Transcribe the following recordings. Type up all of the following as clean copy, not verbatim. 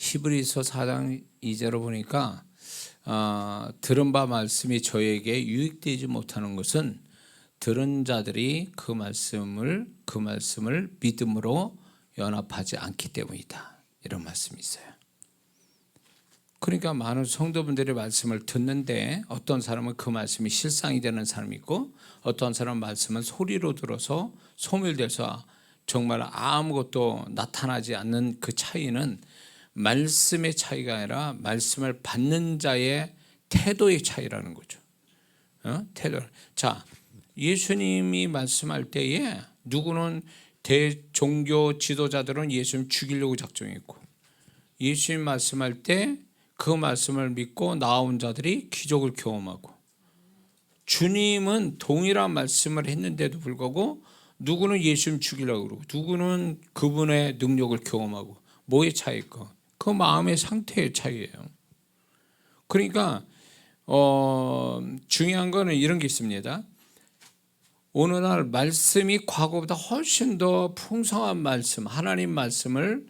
히브리서 4장 2절을 보니까 들은 바 말씀이 저에게 유익되지 못하는 것은 들은 자들이 그 말씀을 믿음으로 연합하지 않기 때문이다, 이런 말씀이 있어요. 그러니까 많은 성도분들의 말씀을 듣는데 어떤 사람은 그 말씀이 실상이 되는 사람이 있고, 어떤 사람은 말씀은 소리로 들어서 소멸돼서 정말 아무것도 나타나지 않는 그 차이는 말씀의 차이가 아니라 말씀을 받는 자의 태도의 차이라는 거죠. 태도. 자, 예수님이 말씀할 때에 누구는 대종교 지도자들은 예수님 죽이려고 작정했고, 예수님 말씀할 때 그 말씀을 믿고 나온 자들이 기적을 경험하고, 주님은 동일한 말씀을 했는데도 불구하고 누구는 예수님 죽이려고 그러고 누구는 그분의 능력을 경험하고, 뭐의 차이일까? 그 마음의 상태의 차이예요. 그러니까 중요한 거는 이런 게 있습니다. 오늘날 말씀이 과거보다 훨씬 더 풍성한 말씀, 하나님 말씀을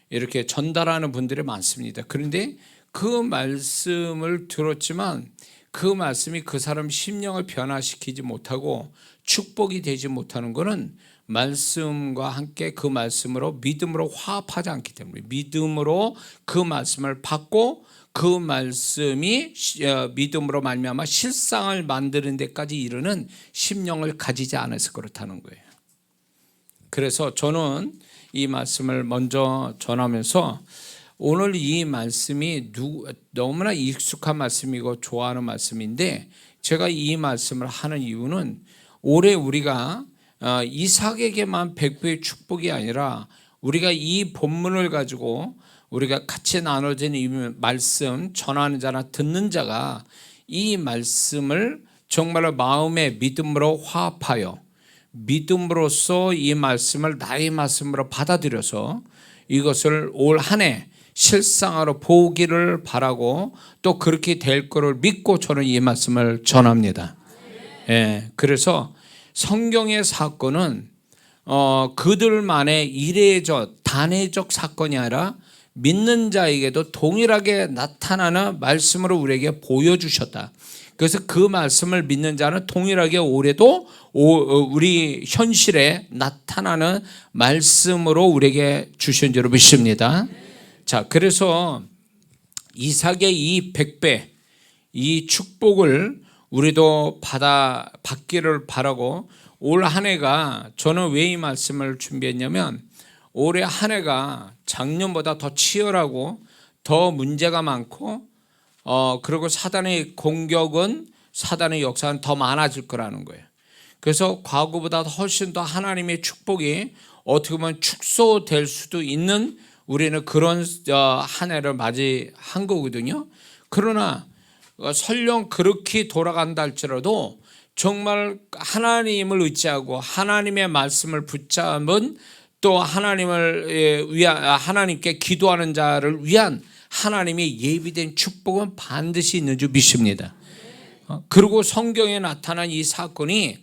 이렇게 전달하는 분들이 많습니다. 그런데 그 말씀을 들었지만 그 말씀이 그 사람 심령을 변화시키지 못하고 축복이 되지 못하는 것은 말씀과 함께 그 말씀으로 믿음으로 화합하지 않기 때문에, 믿음으로 그 말씀을 받고 그 말씀이 믿음으로 말미암아 실상을 만드는 데까지 이르는 심령을 가지지 않아서 그렇다는 거예요. 그래서 저는 이 말씀을 먼저 전하면서 오늘 이 말씀이 너무나 익숙한 말씀이고 좋아하는 말씀인데, 제가 이 말씀을 하는 이유는 올해 우리가 이삭에게만 100배의 축복이 아니라 우리가 이 본문을 가지고 우리가 같이 나눠진 이 말씀 전하는 자나 듣는 자가 이 말씀을 정말로 마음의 믿음으로 화합하여 믿음으로써 이 말씀을 나의 말씀으로 받아들여서 이것을 올 한 해 실상으로 보기를 바라고 또 그렇게 될 거를 믿고 저는 이 말씀을 전합니다. 그래서 성경의 사건은 그들만의 이례적 단회적 사건이 아니라 믿는 자에게도 동일하게 나타나는 말씀으로 우리에게 보여주셨다. 그래서 그 말씀을 믿는 자는 동일하게 올해도 우리 현실에 나타나는 말씀으로 우리에게 주신 줄로 믿습니다. 자, 그래서 이삭의 이 100배 이 축복을 우리도 받기를 바라고, 올 한 해가 저는 왜 이 말씀을 준비했냐면, 올해 한 해가 작년보다 더 치열하고 더 문제가 많고 그리고 사단의 공격은, 사단의 역사는 더 많아질 거라는 거예요. 그래서 과거보다 훨씬 더 하나님의 축복이 어떻게 보면 축소될 수도 있는, 우리는 그런 한 해를 맞이한 거거든요. 그러나 설령 그렇게 돌아간다 할지라도 정말 하나님을 의지하고 하나님의 말씀을 붙잡은, 또 하나님께 기도하는 자를 위한 하나님의 예비된 축복은 반드시 있는 줄 믿습니다. 그리고 성경에 나타난 이 사건이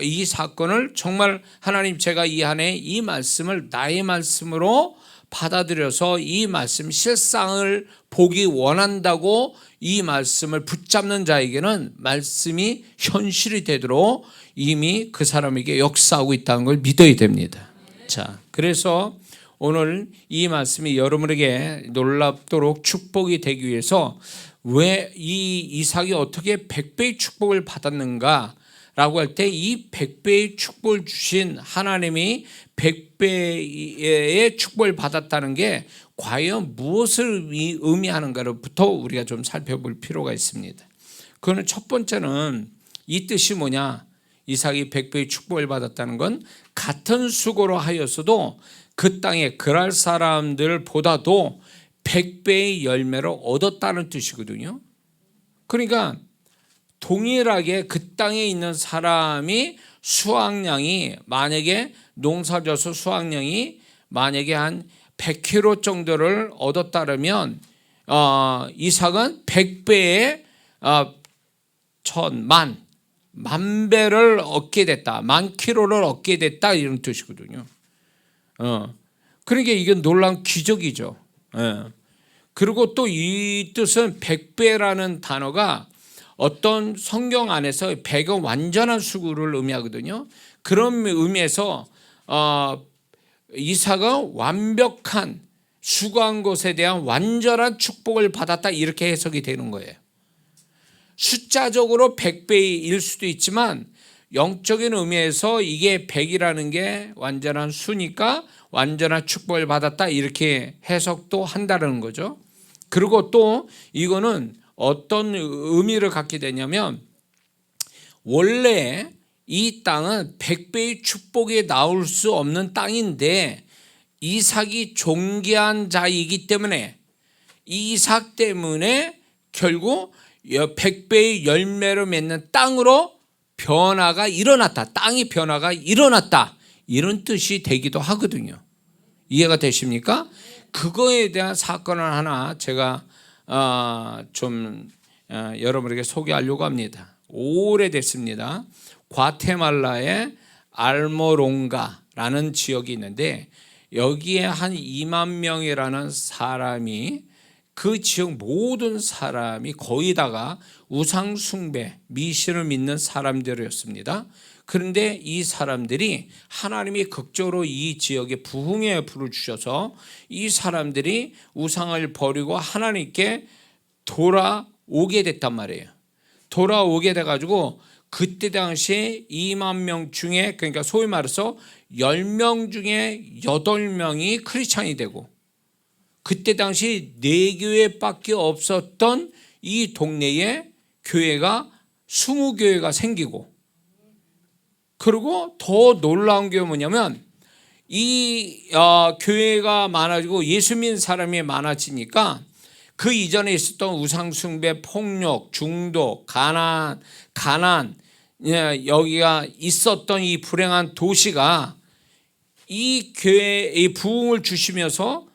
이 사건을 정말 하나님, 제가 이 한 해 이 말씀을 나의 말씀으로 받아들여서 이 말씀 실상을 보기 원한다고 이 말씀을 붙잡는 자에게는 말씀이 현실이 되도록 이미 그 사람에게 역사하고 있다는 걸 믿어야 됩니다. 자, 그래서 오늘 이 말씀이 여러분에게 놀랍도록 축복이 되기 위해서, 왜 이 이삭이 어떻게 100배의 축복을 받았는가 라고 할 때, 이 100배의 축복을 주신 하나님이 100배의 축복을 받았다는 게 과연 무엇을 의미하는가로부터 우리가 좀 살펴볼 필요가 있습니다. 그거는 첫 번째는 이 뜻이 뭐냐, 이삭이 100배의 축복을 받았다는 건 같은 수고로 하였어도 그 땅에 그랄 사람들보다도 100배의 열매를 얻었다는 뜻이거든요. 그러니까 동일하게 그 땅에 있는 사람이 수확량이, 만약에 농사져서 수확량이 만약에 한 100kg 정도를 얻었다면 이삭은 100배의 만 배를 얻게 됐다, 10,000kg를 얻게 됐다, 이런 뜻이거든요. 그러니까 이건 놀라운 기적이죠. 예. 그리고 또 이 뜻은 100배라는 단어가 어떤 성경 안에서 100은 완전한 수구를 의미하거든요. 그런 의미에서 이삭은 완벽한 수고한 것에 대한 완전한 축복을 받았다, 이렇게 해석이 되는 거예요. 숫자적으로 100배일 수도 있지만 영적인 의미에서 이게 100이라는 게 완전한 수니까 완전한 축복을 받았다, 이렇게 해석도 한다는 거죠. 그리고 또 이거는 어떤 의미를 갖게 되냐면, 원래 이 땅은 100배의 축복이 나올 수 없는 땅인데 이삭이 존귀한 자이기 때문에 이삭 때문에 결국 100배의 열매를 맺는 땅으로 변화가 일어났다, 땅이 변화가 일어났다, 이런 뜻이 되기도 하거든요. 이해가 되십니까? 그거에 대한 사건을 하나 제가 여러분에게 소개하려고 합니다. 오래됐습니다. 과테말라의 알모롱가라는 지역이 있는데 여기에 한 2만 명이라는 사람이, 그 지역 모든 사람이 거의 다가 우상 숭배, 미신을 믿는 사람들이었습니다. 그런데 이 사람들이 하나님이 극적으로 이 지역에 부흥의 불을 주셔서 이 사람들이 우상을 버리고 하나님께 돌아오게 됐단 말이에요. 돌아오게 돼가지고 그때 당시에 2만 명 중에, 그러니까 소위 말해서 10명 중에 8명이 크리스찬이 되고, 그때 당시 4교회밖에 없었던 이 동네에 교회가 20교회가 생기고, 그리고 더 놀라운 게 뭐냐면 이 교회가 많아지고 예수 믿는 사람이 많아지니까 그 이전에 있었던 우상숭배, 폭력, 중독, 가난, 여기가 있었던 이 불행한 도시가 이 교회의 부흥을 주시면서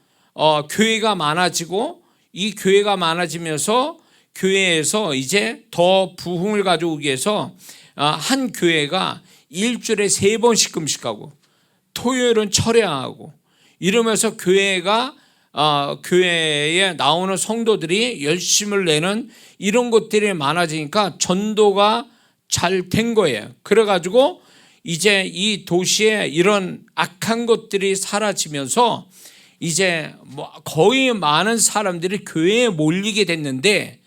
교회가 많아지고, 이 교회가 많아지면서 교회에서 이제 더 부흥을 가져오기 위해서 한 교회가 일주일에 3번씩 금식하고 토요일은 철야하고 이러면서 교회에 나오는 성도들이 열심을 내는 이런 것들이 많아지니까 전도가 잘 된 거예요. 그래가지고 이제 이 도시에 이런 악한 것들이 사라지면서 이제 거의 많은 사람들이 교회에 몰리게 됐는데,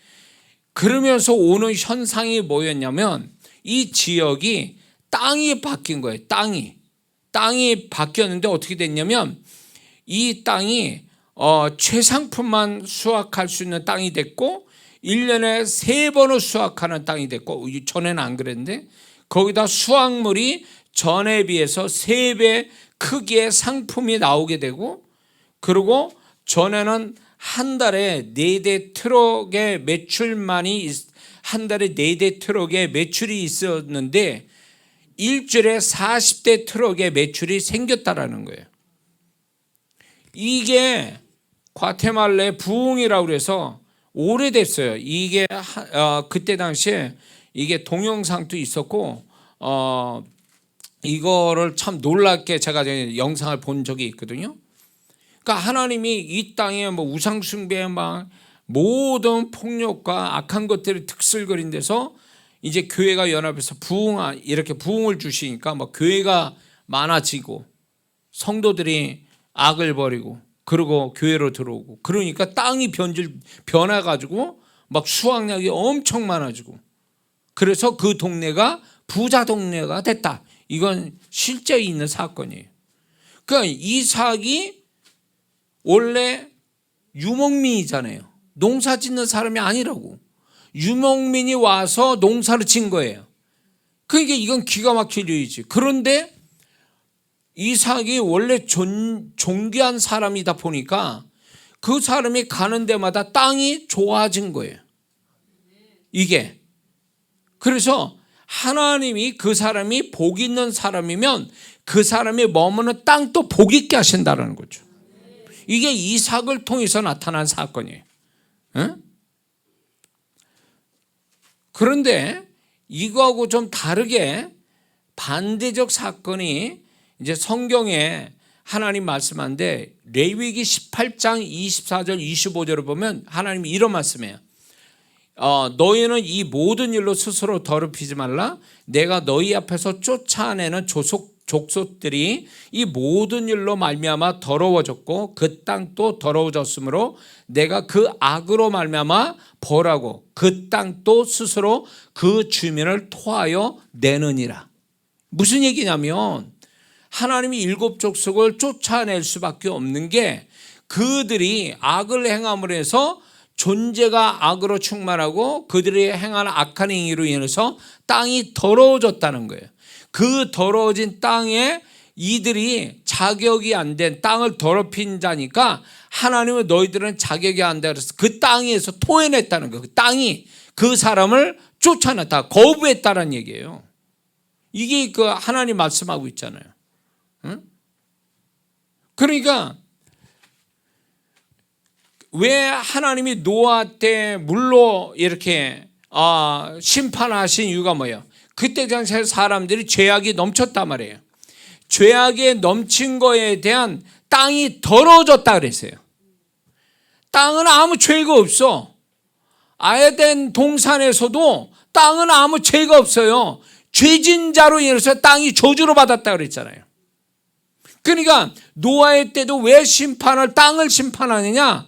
그러면서 오는 현상이 뭐였냐면 이 지역이 땅이 바뀐 거예요. 땅이 바뀌었는데 어떻게 됐냐면 이 땅이 최상품만 수확할 수 있는 땅이 됐고 1년에 3번을 수확하는 땅이 됐고, 전에는 안 그랬는데 거기다 수확물이 전에 비해서 3배 크기의 상품이 나오게 되고, 그리고 전에는 한 달에 4대 트럭의 매출만이, 한 달에 4대 트럭의 매출이 있었는데 일주일에 40대 트럭의 매출이 생겼다라는 거예요. 이게 과테말라의 부흥이라고 그래서 오래됐어요. 이게 그때 당시에 이게 동영상도 있었고 이거를 참 놀랍게 제가 영상을 본 적이 있거든요. 그러니까 하나님이 이 땅에 우상 숭배, 모든 폭력과 악한 것들을 특슬거린 데서 이제 교회가 연합해서 이렇게 부흥을 주시니까 교회가 많아지고 성도들이 악을 버리고 그리고 교회로 들어오고, 그러니까 땅이 변해가지고 수확량이 엄청 많아지고, 그래서 그 동네가 부자 동네가 됐다. 이건 실제 있는 사건이에요. 그러니까 이삭이 원래 유목민이잖아요. 농사 짓는 사람이 아니라고. 유목민이 와서 농사를 진 거예요. 그러니까 이건 기가 막힐 일이지. 그런데 이삭이 원래 존귀한 사람이다 보니까 그 사람이 가는 데마다 땅이 좋아진 거예요. 이게. 그래서 하나님이 그 사람이 복 있는 사람이면 그 사람이 머무는 땅도 복 있게 하신다는 거죠. 이게 이삭을 통해서 나타난 사건이에요. 응? 그런데 이거하고 좀 다르게 반대적 사건이 이제 성경에 하나님 말씀한데 레위기 18장 24절 25절을 보면 하나님이 이런 말씀이에요. 너희는 이 모든 일로 스스로 더럽히지 말라. 내가 너희 앞에서 쫓아내는 족속들이 이 모든 일로 말미암아 더러워졌고 그 땅도 더러워졌으므로 내가 그 악으로 말미암아 벌하고 그 땅도 스스로 그 주민을 토하여 내느니라. 무슨 얘기냐면 하나님이 일곱 족속을 쫓아낼 수밖에 없는 게 그들이 악을 행함으로 해서 존재가 악으로 충만하고 그들이 행하는 악한 행위로 인해서 땅이 더러워졌다는 거예요. 그 더러워진 땅에 이들이 자격이 안 된 땅을 더럽힌 자니까 하나님은 너희들은 자격이 안 돼 그래서 그 땅에서 토해냈다는 거예요. 그 땅이 그 사람을 쫓아냈다, 거부했다는 얘기예요. 이게 그 하나님 말씀하고 있잖아요. 응? 그러니까 왜 하나님이 노아 때 물로 이렇게 심판하신 이유가 뭐예요? 그때 당시에 사람들이 죄악이 넘쳤단 말이에요. 죄악에 넘친 거에 대한 땅이 더러워졌다 그랬어요. 땅은 아무 죄가 없어. 아에덴 동산에서도 땅은 아무 죄가 없어요. 죄진 자로 인해서 땅이 저주를 받았다 그랬잖아요. 그러니까 노아의 때도 왜 땅을 심판하느냐?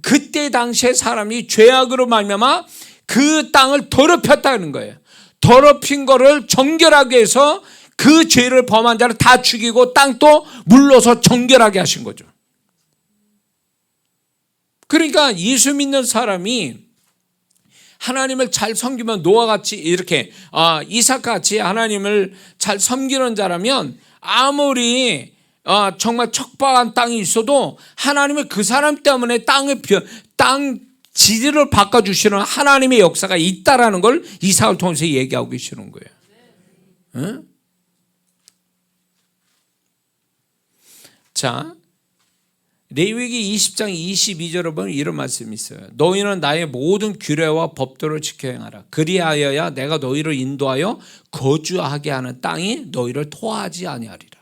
그때 당시에 사람이 죄악으로 말미암아 그 땅을 더럽혔다는 거예요. 더럽힌 거를 정결하게 해서 그 죄를 범한 자를 다 죽이고 땅도 물러서 정결하게 하신 거죠. 그러니까 예수 믿는 사람이 하나님을 잘 섬기면 노아같이 이렇게 이삭같이 하나님을 잘 섬기는 자라면 아무리 정말 척박한 땅이 있어도 하나님은 그 사람 때문에 땅 지리를 바꿔주시는 하나님의 역사가 있다라는 걸 이삭을 통해서 얘기하고 계시는 거예요. 응? 자, 레위기 20장 22절을 보면 이런 말씀이 있어요. 너희는 나의 모든 규례와 법도를 지켜 행하라. 그리하여야 내가 너희를 인도하여 거주하게 하는 땅이 너희를 토하지 아니하리라.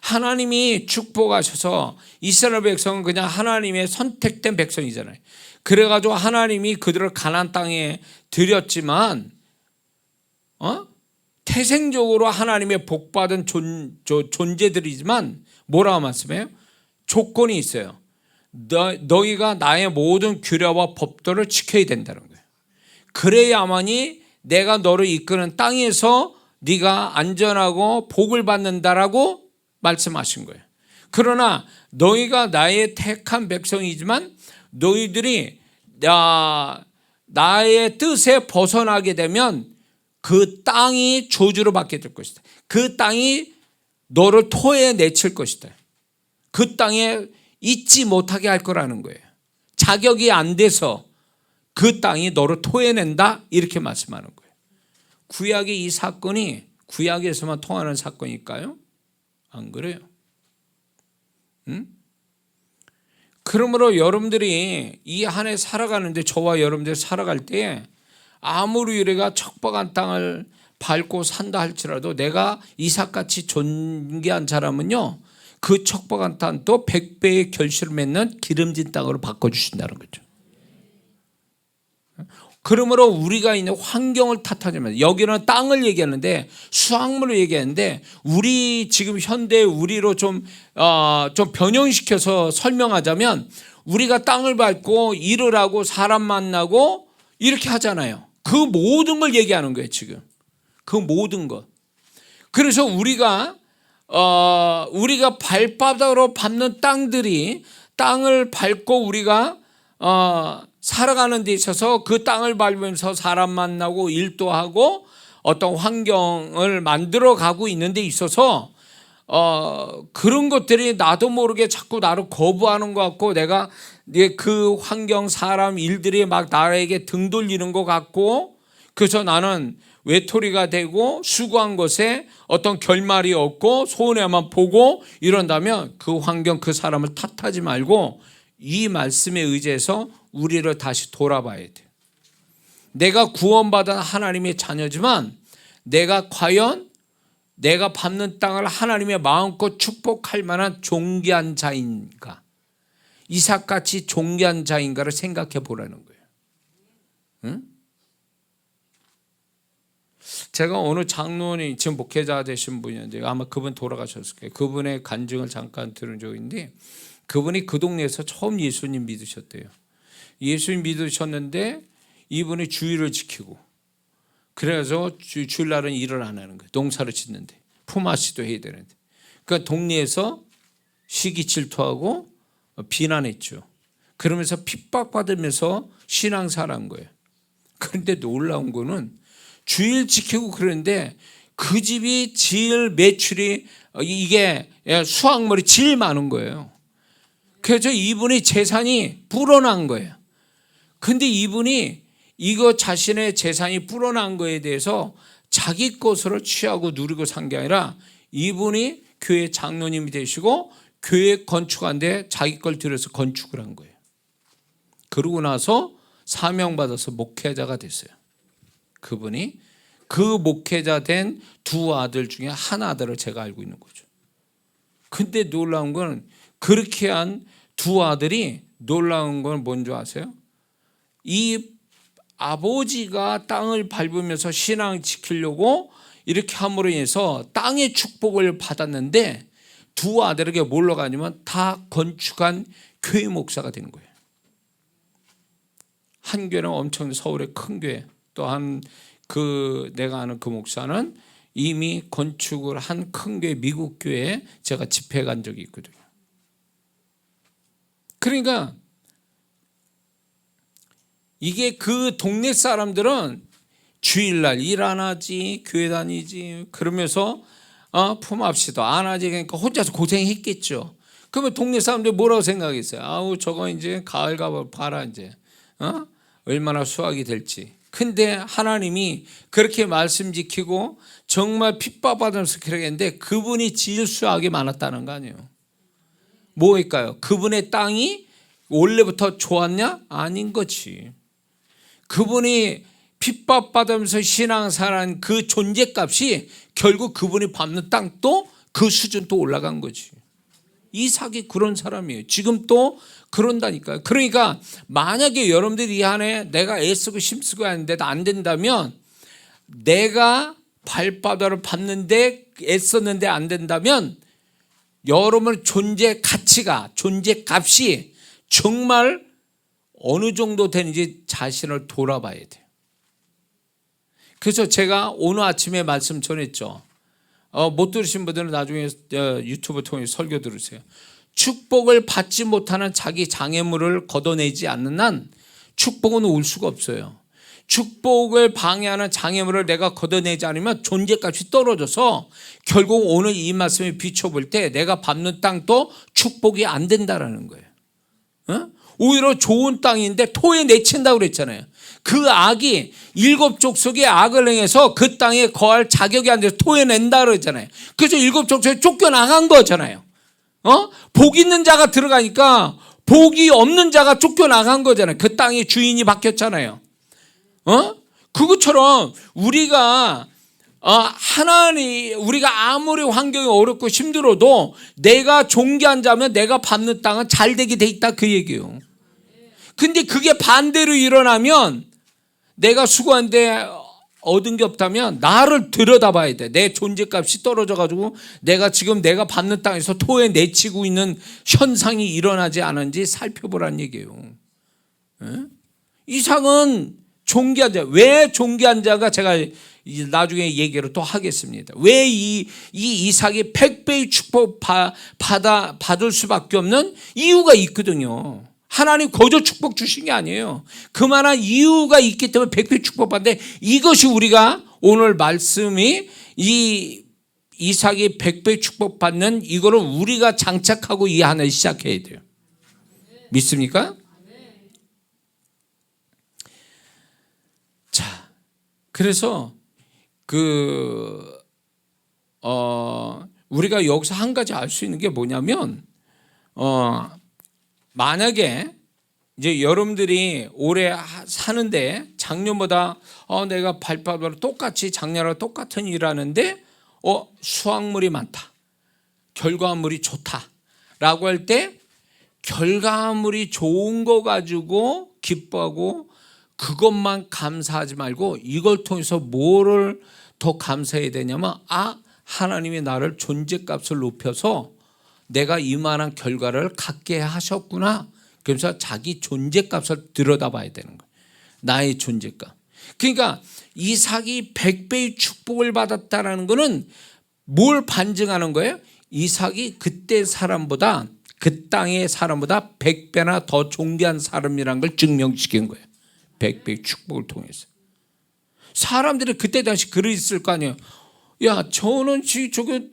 하나님이 축복하셔서 이스라엘 백성은 그냥 하나님의 선택된 백성이잖아요. 그래가지고 하나님이 그들을 가나안 땅에 들였지만 태생적으로 하나님의 복받은 존재들이지만 뭐라고 말씀해요? 조건이 있어요. 너희가 나의 모든 규례와 법도를 지켜야 된다는 거예요. 그래야만이 내가 너를 이끄는 땅에서 네가 안전하고 복을 받는다라고 말씀하신 거예요. 그러나 너희가 나의 택한 백성이지만 너희들이 나의 뜻에 벗어나게 되면 그 땅이 저주를 받게 될 것이다. 그 땅이 너를 토해 내칠 것이다. 그 땅에 있지 못하게 할 거라는 거예요. 자격이 안 돼서 그 땅이 너를 토해낸다 이렇게 말씀하는 거예요. 구약의 이 사건이 구약에서만 통하는 사건일까요? 안 그래요? 응? 그러므로 여러분들이 이 한 해 살아가는데 저와 여러분들이 살아갈 때 아무리 우리가 척박한 땅을 밟고 산다 할지라도 내가 이삭같이 존귀한 사람은요 그 척박한 땅도 100배의 결실을 맺는 기름진 땅으로 바꿔주신다는 거죠. 그러므로 우리가 있는 환경을 탓하지 마세요. 여기는 땅을 얘기하는데 수확물을 얘기하는데 우리 지금 현대 우리로 좀 변형시켜서 설명하자면 우리가 땅을 밟고 일을 하고 사람 만나고 이렇게 하잖아요. 그 모든 걸 얘기하는 거예요 지금. 그 모든 것. 그래서 우리가 발바닥으로 밟는 땅을 밟고 우리가 살아가는 데 있어서 그 땅을 밟으면서 사람 만나고 일도 하고 어떤 환경을 만들어 가고 있는 데 있어서 그런 것들이 나도 모르게 자꾸 나를 거부하는 것 같고 내가 그 환경 사람 일들이 막 나에게 등 돌리는 것 같고 그래서 나는 외톨이가 되고 수고한 것에 어떤 결말이 없고 손해만 보고 이런다면 그 환경 그 사람을 탓하지 말고 이 말씀에 의지해서 우리를 다시 돌아봐야 돼요. 내가 구원받은 하나님의 자녀지만 내가 과연 내가 밟는 땅을 하나님의 마음껏 축복할 만한 존귀한 자인가, 이삭같이 존귀한 자인가를 생각해 보라는 거예요. 응? 제가 어느 장로원이 지금 목회자 되신 분이었는데 아마 그분 돌아가셨을 거예요. 그분의 간증을 잠깐 들은 적이 있는데, 그분이 그 동네에서 처음 예수님 믿으셨대요. 예수님 믿으셨는데 이분이 주일을 지키고, 그래서 주일날은 일을 안 하는 거예요. 농사를 짓는데 품앗이도 해야 되는데, 그러니까 동네에서 시기 질투하고 비난했죠. 그러면서 핍박받으면서 신앙생활한 거예요. 그런데 놀라운 거는 주일 지키고 그러는데 그 집이 제일 매출이, 이게 수확물이 제일 많은 거예요. 그래서 이분이 재산이 불어난 거예요. 근데 이분이 이거 자신의 재산이 불어난 거에 대해서 자기 것으로 취하고 누리고 산 게 아니라, 이분이 교회 장로님이 되시고 교회 건축하는데 자기 걸 들여서 건축을 한 거예요. 그러고 나서 사명받아서 목회자가 됐어요. 그분이 그 목회자 된 두 아들 중에 한 아들을 제가 알고 있는 거죠. 근데 놀라운 건, 그렇게 한 두 아들이, 놀라운 건 뭔지 아세요? 이 아버지가 땅을 밟으면서 신앙을 지키려고 이렇게 함으로 인해서 땅의 축복을 받았는데, 두 아들에게 뭘로 가냐면 다 건축한 교회 목사가 된 거예요. 한 교회는 엄청 서울의 큰 교회, 또한 내가 아는 그 목사는 이미 건축을 한 큰 교회, 미국 교회에 제가 집회 간 적이 있거든요. 그러니까 이게 그 동네 사람들은 주일날 일 안 하지, 교회 다니지, 그러면서 품합시도 안 하지, 그러니까 혼자서 고생했겠죠. 그러면 동네 사람들이 뭐라고 생각했어요? 아우, 저거 이제 가을 가봐 봐라, 이제 얼마나 수확이 될지. 근데 하나님이 그렇게 말씀 지키고 정말 핍박받으면서 그렇게 했는데, 그분이 제일 수확이 많았다는 거 아니에요. 뭐일까요? 그분의 땅이 원래부터 좋았냐? 아닌 거지. 그분이 핍박받으면서 신앙생활한 그 존재값이 결국 그분이 밟는 땅도 그 수준도 올라간 거지. 이삭이 그런 사람이에요. 지금 또 그런다니까요. 그러니까 만약에 여러분들이 이 안에 내가 애쓰고 힘쓰고 하는데 안 된다면, 내가 발바닥을 밟는데 애썼는데 안 된다면, 여러분 존재 가치가, 존재 값이 정말 어느 정도 되는지 자신을 돌아봐야 돼요. 그래서 제가 오늘 아침에 말씀 전했죠. 못 들으신 분들은 나중에 유튜브 통해 설교 들으세요. 축복을 받지 못하는 자기 장애물을 걷어내지 않는 한 축복은 올 수가 없어요. 축복을 방해하는 장애물을 내가 걷어내지 않으면 존재값이 떨어져서 결국 오늘 이 말씀에 비춰볼 때 내가 밟는 땅도 축복이 안 된다라는 거예요. 오히려 좋은 땅인데 토에 내친다고 그랬잖아요. 그 악이 7족속의 악을 행해서 그 땅에 거할 자격이 안 돼서 토에 낸다 그랬잖아요. 그래서 7족속에 쫓겨나간 거잖아요. 복 있는 자가 들어가니까 복이 없는 자가 쫓겨나간 거잖아요. 그 땅에 주인이 바뀌었잖아요. 그것처럼 우리가 우리가 아무리 환경이 어렵고 힘들어도 내가 존귀한 자면 내가 밟는 땅은 잘 되게 돼 있다, 그 얘기예요. 근데 그게 반대로 일어나면, 내가 수고한데 얻은 게 없다면 나를 들여다봐야 돼. 내 존재값이 떨어져가지고 내가 밟는 땅에서 토에 내치고 있는 현상이 일어나지 않은지 살펴보라는 얘기예요. 이삭은 존귀한 자. 왜 존귀한 자가, 제가 나중에 얘기를 또 하겠습니다. 왜 이 이삭이 100배의 축복 받을 수밖에 없는 이유가 있거든요. 하나님 거저 축복 주신 게 아니에요. 그만한 이유가 있기 때문에 100배 축복받는데, 이것이 우리가 오늘 말씀이 이 이삭이 100배 축복받는 이거를 우리가 장착하고 이 하나를 시작해야 돼요. 믿습니까? 자, 그래서 우리가 여기서 한 가지 알 수 있는 게 뭐냐면, 만약에 이제 여러분들이 올해 사는데 작년보다 내가 발바닥으로 똑같이 작년하고 똑같은 일 하는데 수확물이 많다, 결과물이 좋다라고 할 때 결과물이 좋은 거 가지고 기뻐하고 그것만 감사하지 말고 이걸 통해서 뭐를 더 감사해야 되냐면 하나님이 나를 존재값을 높여서 내가 이만한 결과를 갖게 하셨구나. 그래서 자기 존재값을 들여다봐야 되는 거예요. 나의 존재값. 그러니까 이삭이 100배의 축복을 받았다는 것은 뭘 반증하는 거예요? 이삭이 그때 사람보다, 그 땅의 사람보다 100배나 더 존귀한 사람이라는 걸 증명시킨 거예요. 100배의 축복을 통해서. 사람들이 그때 당시 그랬을 거 아니에요. 야, 저는 저게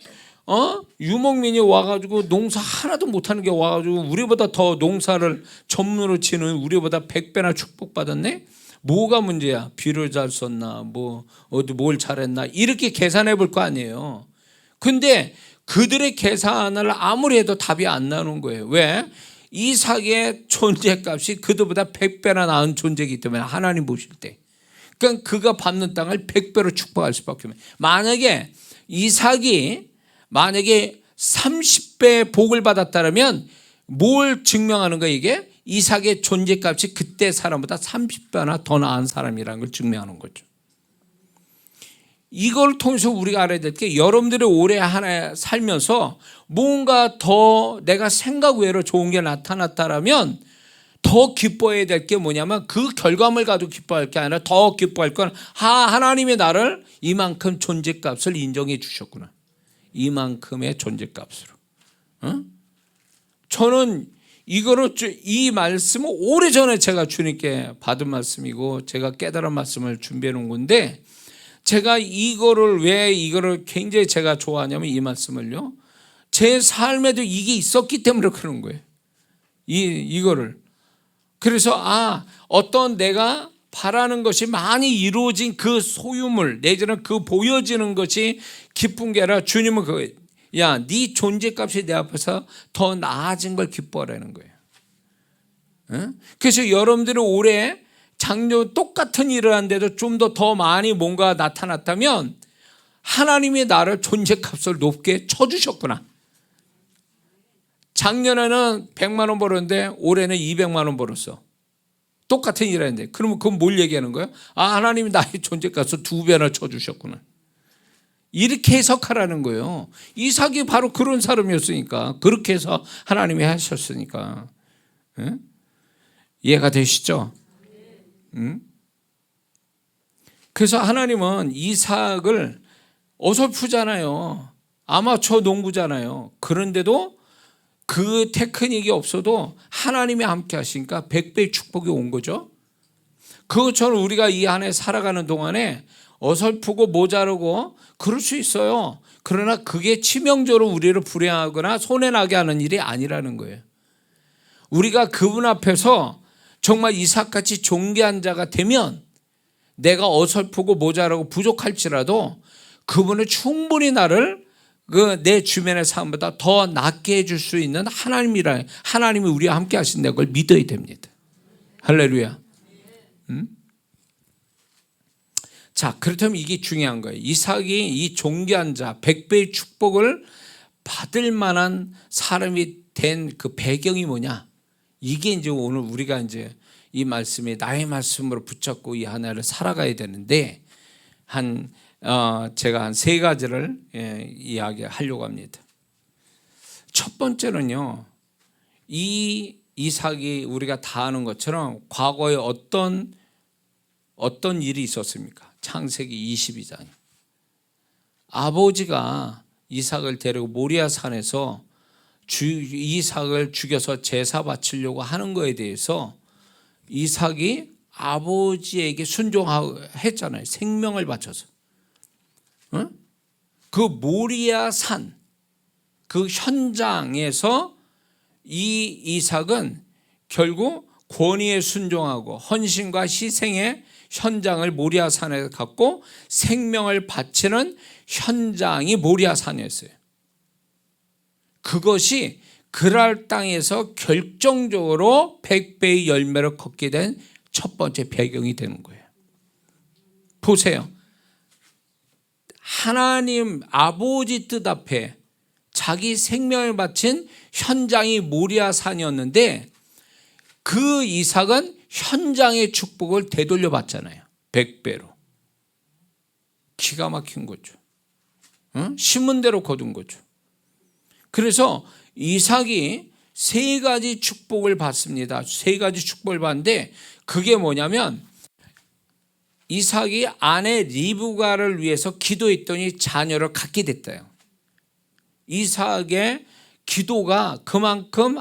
유목민이 와가지고 농사 하나도 못하는 게 와가지고 우리보다 더 농사를 전문으로 치는 우리보다 100배나 축복받았네? 뭐가 문제야? 비를 잘 썼나? 어디 뭘 잘했나? 이렇게 계산해 볼 거 아니에요. 근데 그들의 계산을 아무리 해도 답이 안 나오는 거예요. 왜? 이삭의 존재값이 그들보다 100배나 나은 존재이기 때문에 하나님 보실 때. 그러니까 그가 받는 땅을 100배로 축복할 수밖에 없어요. 만약에 이삭이 30배 복을 받았다면 뭘 증명하는 거예요 이게? 이삭의 존재값이 그때 사람보다 30배나 더 나은 사람이라는 걸 증명하는 거죠. 이걸 통해서 우리가 알아야 될 게 여러분들이 올해 하나 살면서 뭔가 더 내가 생각 외로 좋은 게 나타났다라면 더 기뻐해야 될 게 뭐냐면 그 결과물 가지고 기뻐할 게 아니라 더 기뻐할 건 하나님이 나를 이만큼 존재값을 인정해 주셨구나. 이만큼의 존재값으로. 저는 이 말씀은 오래전에 제가 주님께 받은 말씀이고 제가 깨달은 말씀을 준비해 놓은 건데 제가 왜 이거를 굉장히 제가 좋아하냐면 이 말씀을요. 제 삶에도 이게 있었기 때문에 그런 거예요. 이거를. 그래서 어떤 내가 바라는 것이 많이 이루어진 그 소유물 내지는 그 보여지는 것이 기쁜 게 아니라 주님은 그거예요. 야, 네 존재값이 내 앞에서 더 나아진 걸 기뻐하라는 거예요. 그래서 여러분들이 올해 작년 똑같은 일을 하는데도 좀 더 많이 뭔가 나타났다면 하나님이 나를 존재값을 높게 쳐주셨구나. 작년에는 100만 원 벌었는데 올해는 200만 원 벌었어. 똑같은 일을 했는데 그러면 그건 뭘 얘기하는 거예요? 하나님이 나의 존재값을 2배나 쳐주셨구나. 이렇게 해석하라는 거예요. 이삭이 바로 그런 사람이었으니까 그렇게 해서 하나님이 하셨으니까. 이해가 되시죠? 그래서 하나님은 이삭을 어설프잖아요. 아마추어 농부잖아요. 그런데도 그 테크닉이 없어도 하나님이 함께 하시니까 100배의 축복이 온 거죠. 그것처럼 우리가 이 안에 살아가는 동안에 어설프고 모자르고 그럴 수 있어요. 그러나 그게 치명적으로 우리를 불행하거나 손해나게 하는 일이 아니라는 거예요. 우리가 그분 앞에서 정말 이삭같이 존귀한 자가 되면 내가 어설프고 모자라고 부족할지라도 그분은 충분히 나를 내 주변의 사람보다 더 낫게 해줄 수 있는 하나님이 우리와 함께 하신다는 걸 믿어야 됩니다. 할렐루야. 자, 그렇다면 이게 중요한 거예요. 이삭이 이 존귀한 자 100배의 축복을 받을 만한 사람이 된 그 배경이 뭐냐? 이게 이제 오늘 우리가 이제 이 말씀이 나의 말씀으로 붙잡고 이 하나를 살아가야 되는데 제가 한 3가지를 이야기하려고 합니다. 첫 번째는요, 이 이삭이 우리가 다 아는 것처럼 과거에 어떤 일이 있었습니까? 창세기 22장. 아버지가 이삭을 데리고 모리아 산에서 이삭을 죽여서 제사 바치려고 하는 거에 대해서 이삭이 아버지에게 순종했잖아요. 생명을 바쳐서. 그 모리아 산, 그 현장에서 이 이삭은 결국 권위에 순종하고 헌신과 희생의 현장을 모리아 산에 갖고 생명을 바치는 현장이 모리아 산이었어요. 그것이 그랄 땅에서 결정적으로 100배의 열매를 걷게 된 첫 번째 배경이 되는 거예요. 보세요. 하나님 아버지 뜻 앞에 자기 생명을 바친 현장이 모리아 산이었는데 그 이삭은 현장의 축복을 되돌려 받잖아요. 100배로. 기가 막힌 거죠. 심은 대로 거둔 거죠. 그래서 이삭이 세 가지 축복을 받습니다. 세 가지 축복을 받는데 그게 뭐냐면 이삭이 아내 리브가를 위해서 기도했더니 자녀를 갖게 됐대요. 이삭의 기도가 그만큼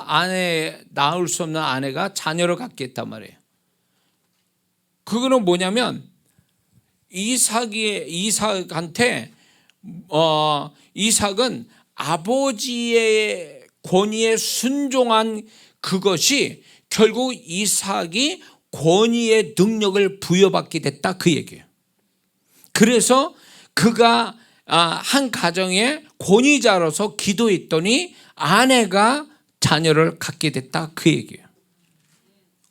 낳을 수 없는 아내가 자녀를 갖게 했단 말이에요. 그거는 뭐냐면 이삭한테 이삭은 아버지의 권위에 순종한 그것이 결국 이삭이 권위의 능력을 부여받게 됐다 그 얘기예요. 그래서 그가 한 가정의 권위자로서 기도했더니 아내가 자녀를 갖게 됐다 그 얘기예요.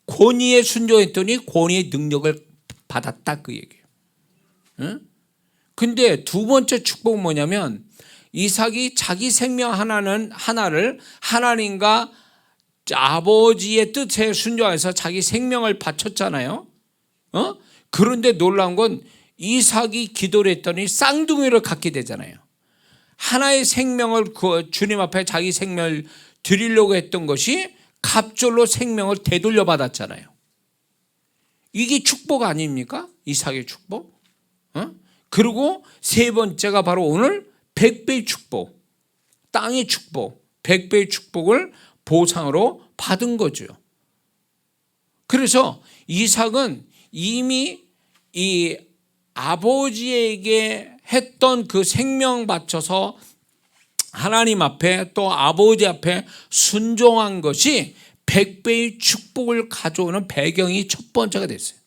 권위에 순종했더니 권위의 능력을 받았다 그 얘기예요. 근데 두 번째 축복은 뭐냐면 이삭이 자기 생명 하나를 하나님과 아버지의 뜻에 순종해서 자기 생명을 바쳤잖아요. 그런데 놀라운 건 이삭이 기도를 했더니 쌍둥이를 갖게 되잖아요. 하나의 생명을 주님 앞에 자기 생명을 드리려고 했던 것이 갑절로 생명을 되돌려 받았잖아요. 이게 축복 아닙니까? 이삭의 축복. 그리고 세 번째가 바로 오늘 100배의 축복, 땅의 축복, 100배의 축복을 보상으로 받은 거죠. 그래서 이삭은 이미 이 아버지에게 했던 그 생명 바쳐서 하나님 앞에 또 아버지 앞에 순종한 것이 100배의 축복을 가져오는 배경이 첫 번째가 됐어요.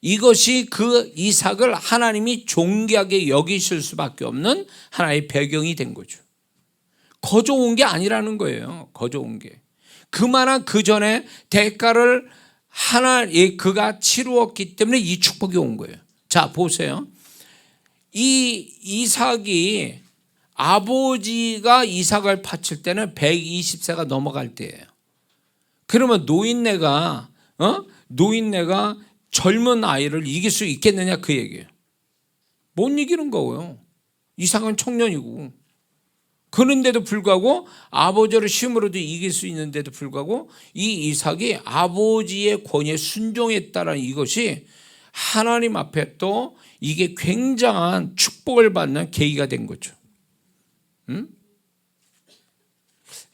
이것이 그 이삭을 하나님이 존귀하게 여기실 수밖에 없는 하나의 배경이 된 거죠. 거저 온 게 아니라는 거예요. 거저 온 게. 그만한 그 전에 대가를 그가 치루었기 때문에 이 축복이 온 거예요. 자, 보세요. 이 이삭이 아버지가 이삭을 바칠 때는 120세가 넘어갈 때예요. 그러면 노인네가 젊은 아이를 이길 수 있겠느냐 그 얘기예요. 못 이기는 거고요. 이삭은 청년이고. 그런데도 불구하고 아버지를 힘으로도 이길 수 있는데도 불구하고 이 이삭이 아버지의 권위에 순종했다는 이것이 하나님 앞에 또 이게 굉장한 축복을 받는 계기가 된 거죠.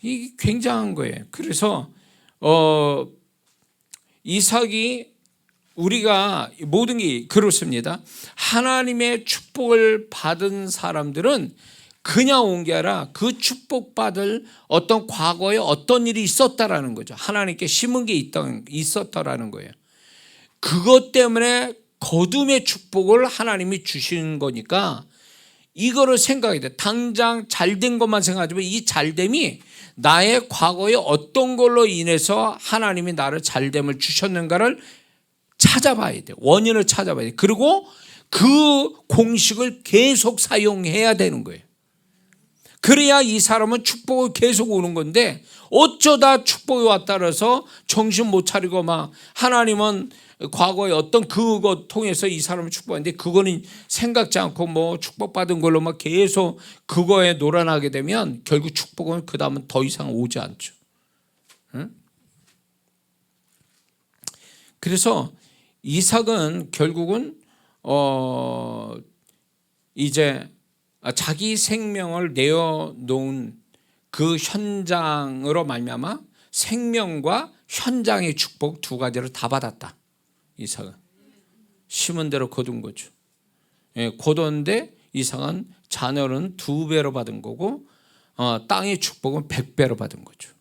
이게 굉장한 거예요. 그래서 이삭이 우리가 모든 게 그렇습니다. 하나님의 축복을 받은 사람들은 그냥 온 게 아니라 그 축복받을 어떤 과거에 어떤 일이 있었다라는 거죠. 하나님께 심은 게 있었다라는 거예요. 그것 때문에 거둠의 축복을 하나님이 주신 거니까 이거를 생각해야 돼. 당장 잘된 것만 생각하지만 이 잘됨이 나의 과거에 어떤 걸로 인해서 하나님이 나를 잘됨을 주셨는가를 찾아봐야 돼. 원인을 찾아봐야 돼. 그리고 그 공식을 계속 사용해야 되는 거예요. 그래야 이 사람은 축복을 계속 오는 건데 어쩌다 축복이 왔다 그래서 정신 못 차리고 막 하나님은 과거에 어떤 그것 통해서 이 사람을 축복했는데 그거는 생각지 않고 뭐 축복받은 걸로 막 계속 그거에 놀아나게 되면 결국 축복은 그 다음은 더 이상 오지 않죠. 그래서 이삭은 결국은 이제 자기 생명을 내어놓은 그 현장으로 말미암아 생명과 현장의 축복 두 가지를 다 받았다. 이삭은 심은 대로 거둔 거죠. 거뒀는데 이삭은 자녀는 2배로 받은 거고 땅의 축복은 100배로 받은 거죠.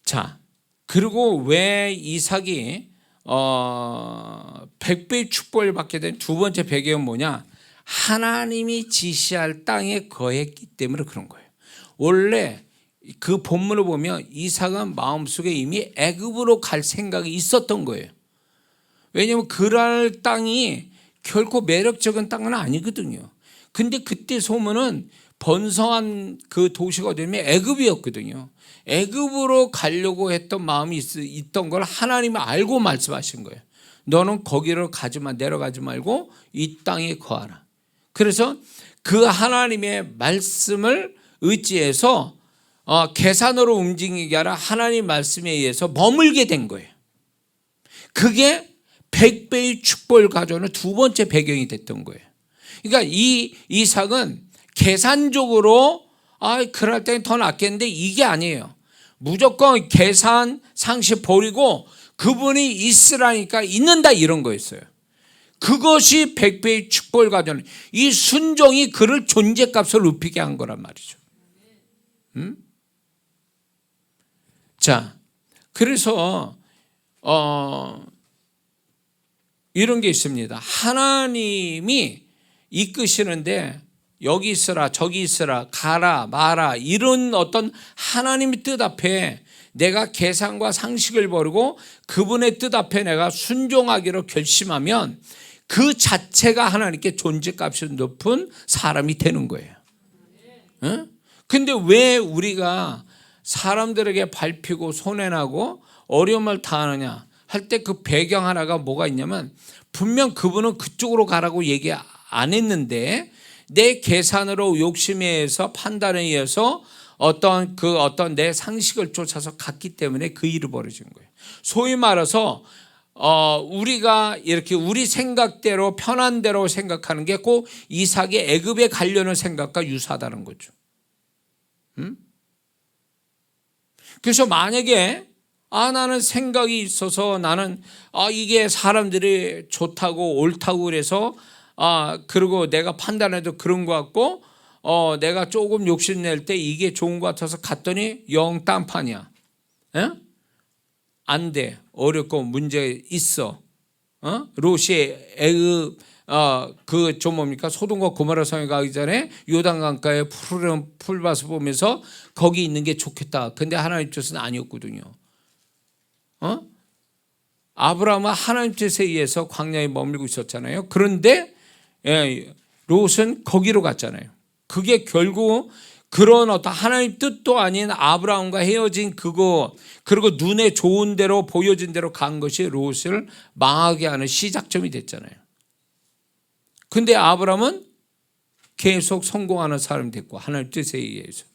자, 그리고 왜 이삭이 100배의 축복을 받게 된 두 번째 배경은 뭐냐? 하나님이 지시할 땅에 거했기 때문에 그런 거예요. 원래 그 본문을 보면 이삭은 마음속에 이미 애굽으로 갈 생각이 있었던 거예요. 왜냐하면 그랄 땅이 결코 매력적인 땅은 아니거든요. 근데 그때 소문은 번성한 그 도시가 어디냐면 애굽이었거든요. 애굽으로 가려고 했던 마음이 있던 걸 하나님이 알고 말씀하신 거예요. 너는 거기로 가지마, 내려가지 말고 이 땅에 거하라. 그래서 그 하나님의 말씀을 의지해서 계산으로 움직이게 아니라 하나님 말씀에 의해서 머물게 된 거예요. 그게 100배의 축복을 가져오는 두 번째 배경이 됐던 거예요. 그러니까 이 이삭은 계산적으로 그럴 때는 더 낫겠는데 이게 아니에요. 무조건 계산 상식 버리고 그분이 있으라니까 있는다 이런 거였어요. 그것이 100배의 축복을 가져오는 이 순종이 그를 존재값을 높이게 한 거란 말이죠. 자, 그래서 이런 게 있습니다. 하나님이 이끄시는데 여기 있으라 저기 있으라 가라 마라 이런 어떤 하나님의 뜻 앞에 내가 계산과 상식을 버리고 그분의 뜻 앞에 내가 순종하기로 결심하면 그 자체가 하나님께 존재값이 높은 사람이 되는 거예요. 근데 왜 우리가 사람들에게 밟히고 손해나고 어려움을 당하느냐 할 때 그 배경 하나가 뭐가 있냐면 분명 그분은 그쪽으로 가라고 얘기 안 했는데 내 계산으로 욕심에 의해서 판단에 의해서 어떤 내 상식을 쫓아서 갔기 때문에 그 일이 벌어진 거예요. 소위 말해서 우리가 이렇게 우리 생각대로 편한 대로 생각하는 게 꼭 이삭이 애굽에 가려는 생각과 유사하다는 거죠. 그래서 만약에 나는 생각이 있어서 나는 이게 사람들이 좋다고 옳다고 그래서 그리고 내가 판단해도 그런 것 같고 내가 조금 욕심낼 때 이게 좋은 것 같아서 갔더니 영 딴판이야. 안 돼. 어렵고 문제 있어. 롯이 애굽 좀 뭡니까 소돔과 고모라 성에 가기 전에 요단강가에 푸르른 풀밭을 보면서 거기 있는 게 좋겠다. 근데 하나님 뜻은 아니었거든요. 아브라함은 하나님 뜻에 의해서 광야에 머물고 있었잖아요. 그런데 롯은 거기로 갔잖아요. 그게 결국 그런 어떤 하나님 뜻도 아닌 아브라함과 헤어진 그거 그리고 눈에 좋은 대로 보여진 대로 간 것이 롯을 망하게 하는 시작점이 됐잖아요. 근데 아브라함은 계속 성공하는 사람이 됐고 하나님 뜻에 의해서.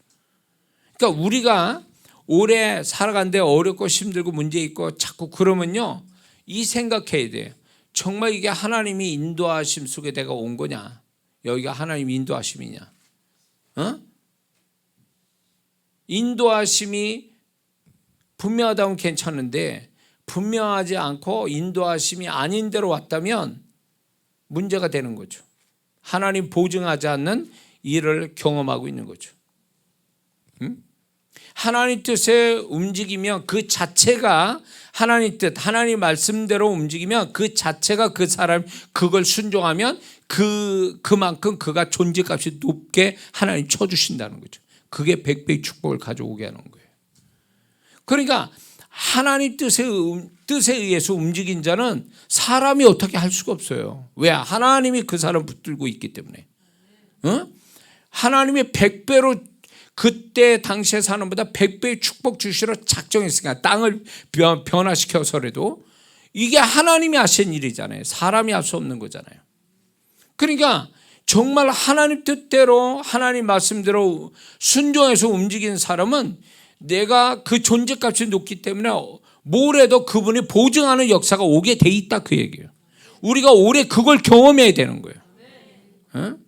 그러니까 우리가 오래 살아간데 어렵고 힘들고 문제 있고 자꾸 그러면요 이 생각해야 돼요. 정말 이게 하나님이 인도하심 속에 내가 온 거냐? 여기가 하나님 인도하심이냐? 인도하심이 분명하다면 괜찮은데 분명하지 않고 인도하심이 아닌 대로 왔다면 문제가 되는 거죠. 하나님 보증하지 않는 일을 경험하고 있는 거죠. 하나님 뜻에 움직이면 그 자체가 하나님 뜻, 하나님 말씀대로 움직이면 그 자체가 그 사람 그걸 순종하면 그만큼 그가 존재값이 높게 하나님 쳐주신다는 거죠. 그게 100배의 축복을 가져오게 하는 거예요. 그러니까 하나님 뜻에 의해서 움직인 자는 사람이 어떻게 할 수가 없어요. 왜? 하나님이 그 사람을 붙들고 있기 때문에. 하나님이 100배로 그때 당시에 사는 보다 100배의 축복 주시러 작정했으니까 땅을 변화시켜서라도 이게 하나님이 하신 일이잖아요. 사람이 할 수 없는 거잖아요. 그러니까 정말 하나님 뜻대로 하나님 말씀대로 순종해서 움직이는 사람은 내가 그 존재값이 높기 때문에 뭐래도 그분이 보증하는 역사가 오게 돼 있다 그 얘기예요. 우리가 오래 그걸 경험해야 되는 거예요.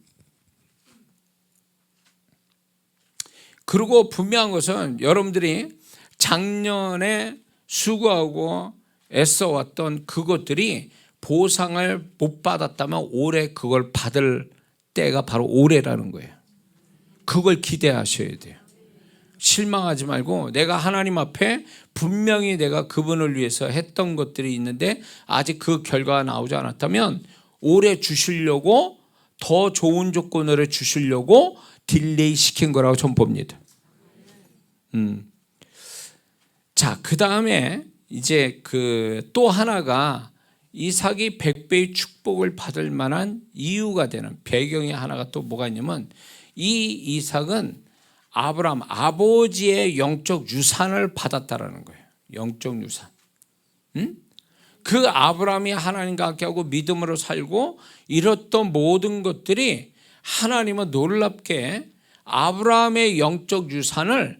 그리고 분명한 것은 여러분들이 작년에 수고하고 애써왔던 그것들이 보상을 못 받았다면 올해 그걸 받을 때가 바로 올해라는 거예요. 그걸 기대하셔야 돼요. 실망하지 말고 내가 하나님 앞에 분명히 내가 그분을 위해서 했던 것들이 있는데 아직 그 결과가 나오지 않았다면 올해 주시려고 더 좋은 조건으로 주시려고 딜레이 시킨 거라고 전 봅니다. 자, 그 다음에 이제 또 하나가 이삭이 100배의 축복을 받을 만한 이유가 되는 배경의 하나가 또 뭐가 있냐면, 이 이삭은 아브라함 아버지의 영적 유산을 받았다라는 거예요. 영적 유산. 그 아브라함이 하나님과 함께하고 믿음으로 살고 이뤘던 모든 것들이 하나님은 놀랍게 아브라함의 영적 유산을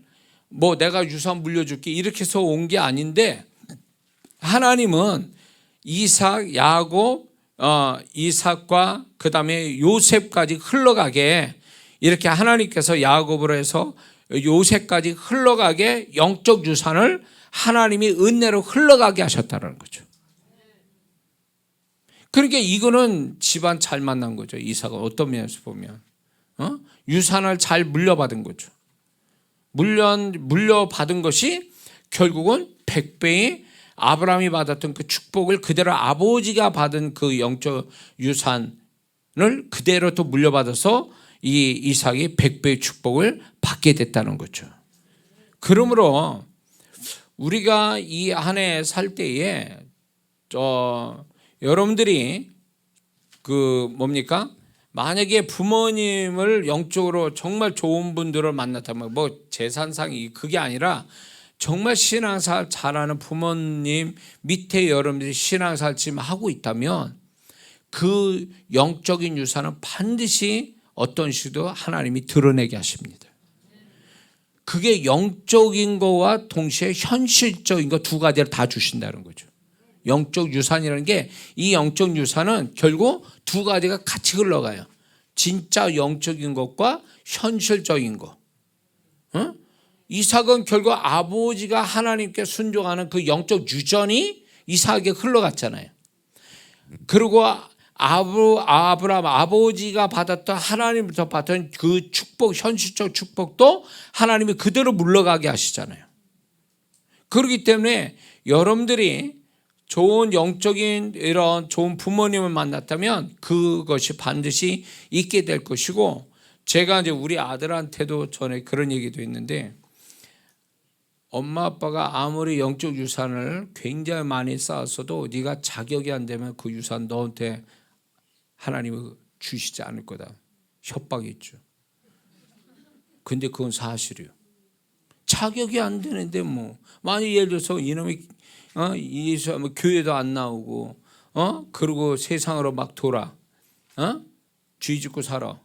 뭐 내가 유산 물려줄게 이렇게 해서 온 게 아닌데, 하나님은 이삭, 야곱, 이삭과 그 다음에 요셉까지 흘러가게 이렇게 하나님께서 야곱으로 해서 요셉까지 흘러가게 영적 유산을 하나님이 은혜로 흘러가게 하셨다는 거죠. 그러니까 이거는 집안 잘 만난 거죠. 이삭은 어떤 면에서 보면 유산을 잘 물려받은 거죠. 물려받은 것이 결국은 100배의 아브라함이 받았던 그 축복을 그대로 아버지가 받은 그 영적 유산을 그대로 또 물려받아서 이 이삭이 100배의 축복을 받게 됐다는 거죠. 그러므로 우리가 이 한 해 살 때에 여러분들이 그 뭡니까? 만약에 부모님을 영적으로 정말 좋은 분들을 만났다면, 뭐 재산상이 그게 아니라 정말 신앙생활 잘하는 부모님 밑에 여러분들이 신앙생활 지금 하고 있다면 그 영적인 유산은 반드시 어떤 식으로 하나님이 드러내게 하십니다. 그게 영적인 거와 동시에 현실적인 거 두 가지를 다 주신다는 거죠. 영적 유산이라는 게, 이 영적 유산은 결국 두 가지가 같이 흘러가요. 진짜 영적인 것과 현실적인 것. 이삭은 결국 아버지가 하나님께 순종하는 그 영적 유전이 이삭에게 흘러갔잖아요. 그리고 아브라함 아버지가 받았던 하나님부터 받은 그 축복, 현실적 축복도 하나님이 그대로 물러가게 하시잖아요. 그렇기 때문에 여러분들이 좋은 영적인 이런 좋은 부모님을 만났다면 그것이 반드시 있게 될 것이고, 제가 이제 우리 아들한테도 전에 그런 얘기도 했는데, 엄마 아빠가 아무리 영적 유산을 굉장히 많이 쌓았어도 네가 자격이 안 되면 그 유산 너한테 하나님이 주시지 않을 거다. 협박이 있죠. 근데 그건 사실이에요. 자격이 안 되는데 뭐 만약 예를 들어서 이놈이 예수 교회도 안 나오고 그리고 세상으로 막 돌아 쥐 짓고 살아.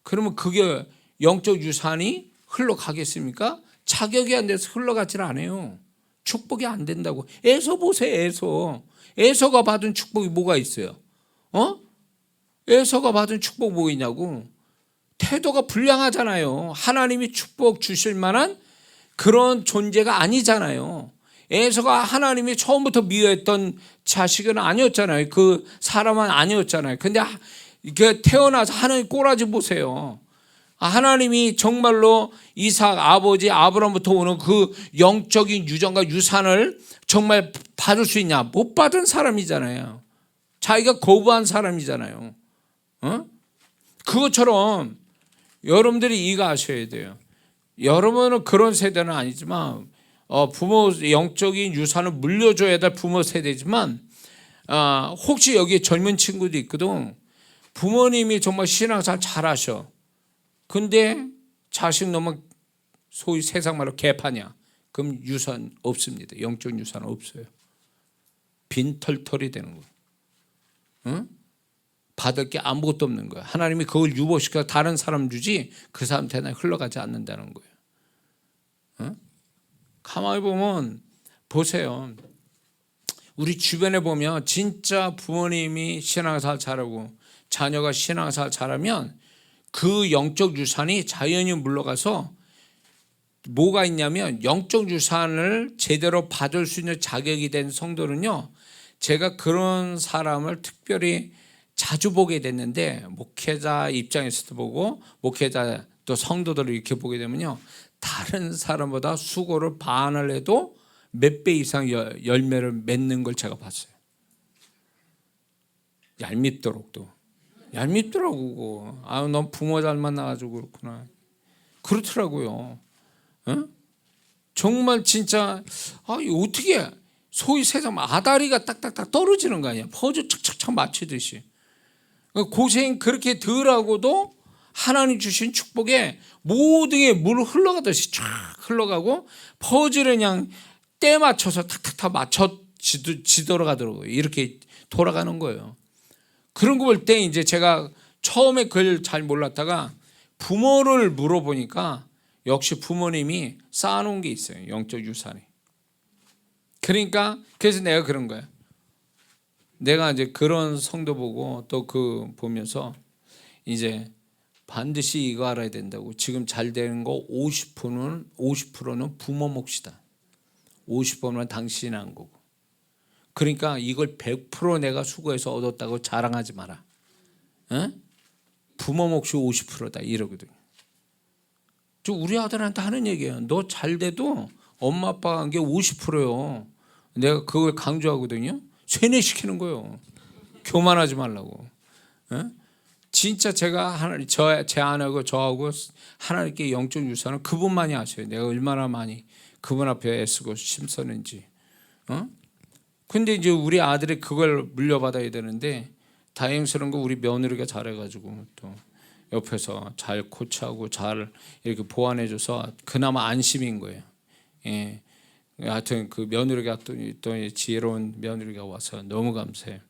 그러면 그게 영적 유산이 흘러가겠습니까? 자격이 안 돼서 흘러가질 않아요. 축복이 안 된다고. 에서 보세요. 에서가 받은 축복이 뭐가 있어요? 에서가 받은 축복 뭐 있냐고. 태도가 불량하잖아요. 하나님이 축복 주실 만한 그런 존재가 아니잖아요. 에서가 하나님이 처음부터 미워했던 자식은 아니었잖아요. 그 사람은 아니었잖아요. 근데 태어나서 하나님 꼬라지 보세요. 하나님이 정말로 이삭 아버지 아브라함부터 오는 그 영적인 유전과 유산을 정말 받을 수 있냐? 못 받은 사람이잖아요. 자기가 거부한 사람이잖아요. 그것처럼 여러분들이 이거 아셔야 돼요. 여러분은 그런 세대는 아니지만 부모 영적인 유산을 물려줘야 될 부모 세대지만, 혹시 여기 젊은 친구도 있거든. 부모님이 정말 신앙생활 잘하셔. 근데 자식 너무 소위 세상 말로 개파냐? 그럼 유산 없습니다. 영적 유산 없어요. 빈털털이 되는 거예요. 받을 게 아무것도 없는 거예요. 하나님이 그걸 유보시켜서 다른 사람 주지 그 사람한테는 흘러가지 않는다는 거예요. 가만히 보면 보세요. 우리 주변에 보면 진짜 부모님이 신앙생활 잘하고 자녀가 신앙생활 잘하면 그 영적 유산이 자연히 물러가서 뭐가 있냐면, 영적 유산을 제대로 받을 수 있는 자격이 된 성도는요, 제가 그런 사람을 특별히 자주 보게 됐는데, 목회자 입장에서도 보고 목회자 또 성도들을 이렇게 보게 되면요, 다른 사람보다 수고를 반을 해도 몇 배 이상 열매를 맺는 걸 제가 봤어요. 얄밉도록도. 얄밉더라고. 넌 부모 잘 만나가지고 그렇구나. 그렇더라고요. 정말 진짜 어떻게 소위 세상 아다리가 딱딱딱 떨어지는 거 아니야. 퍼즐 착착착 맞추듯이. 고생 그렇게 덜하고도 하나님 주신 축복에 모든 게 물 흘러가듯이 쫙 흘러가고 퍼즐에 그냥 때 맞춰서 탁탁탁 맞춰지더라가더라고요. 이렇게 돌아가는 거예요. 그런 거 볼 때 이제 제가 처음에 그걸 잘 몰랐다가 부모를 물어보니까 역시 부모님이 쌓아놓은 게 있어요. 영적 유산이. 그러니까 그래서 내가 그런 거야. 내가 이제 그런 성도 보고 또 그 보면서 이제 반드시 이거 알아야 된다고. 지금 잘 되는 거 50%는 부모 몫이다. 50%는 당신이 한 거고. 그러니까 이걸 100% 내가 수고해서 얻었다고 자랑하지 마라. 어? 부모 몫이 50%다 이러거든요. 저 우리 아들한테 하는 얘기예요. 너 잘 돼도 엄마 아빠가 한 게 50%요. 내가 그걸 강조하거든요. 세뇌시키는 거예요. 교만하지 말라고. 어? 진짜 제가 하나님, 제 아내하고 저하고 하나님께 영적 유산을 그분만이 아셔요. 내가 얼마나 많이 그분 앞에 애쓰고 힘썼는지. 근데 이제 우리 아들이 그걸 물려받아야 되는데 다행스러운 거 우리 며느리가 잘해가지고 또 옆에서 잘 코치하고 잘 이렇게 보완해줘서 그나마 안심인 거예요. 예. 하여튼 그 며느리가 또 지혜로운 며느리가 와서 너무 감사해요.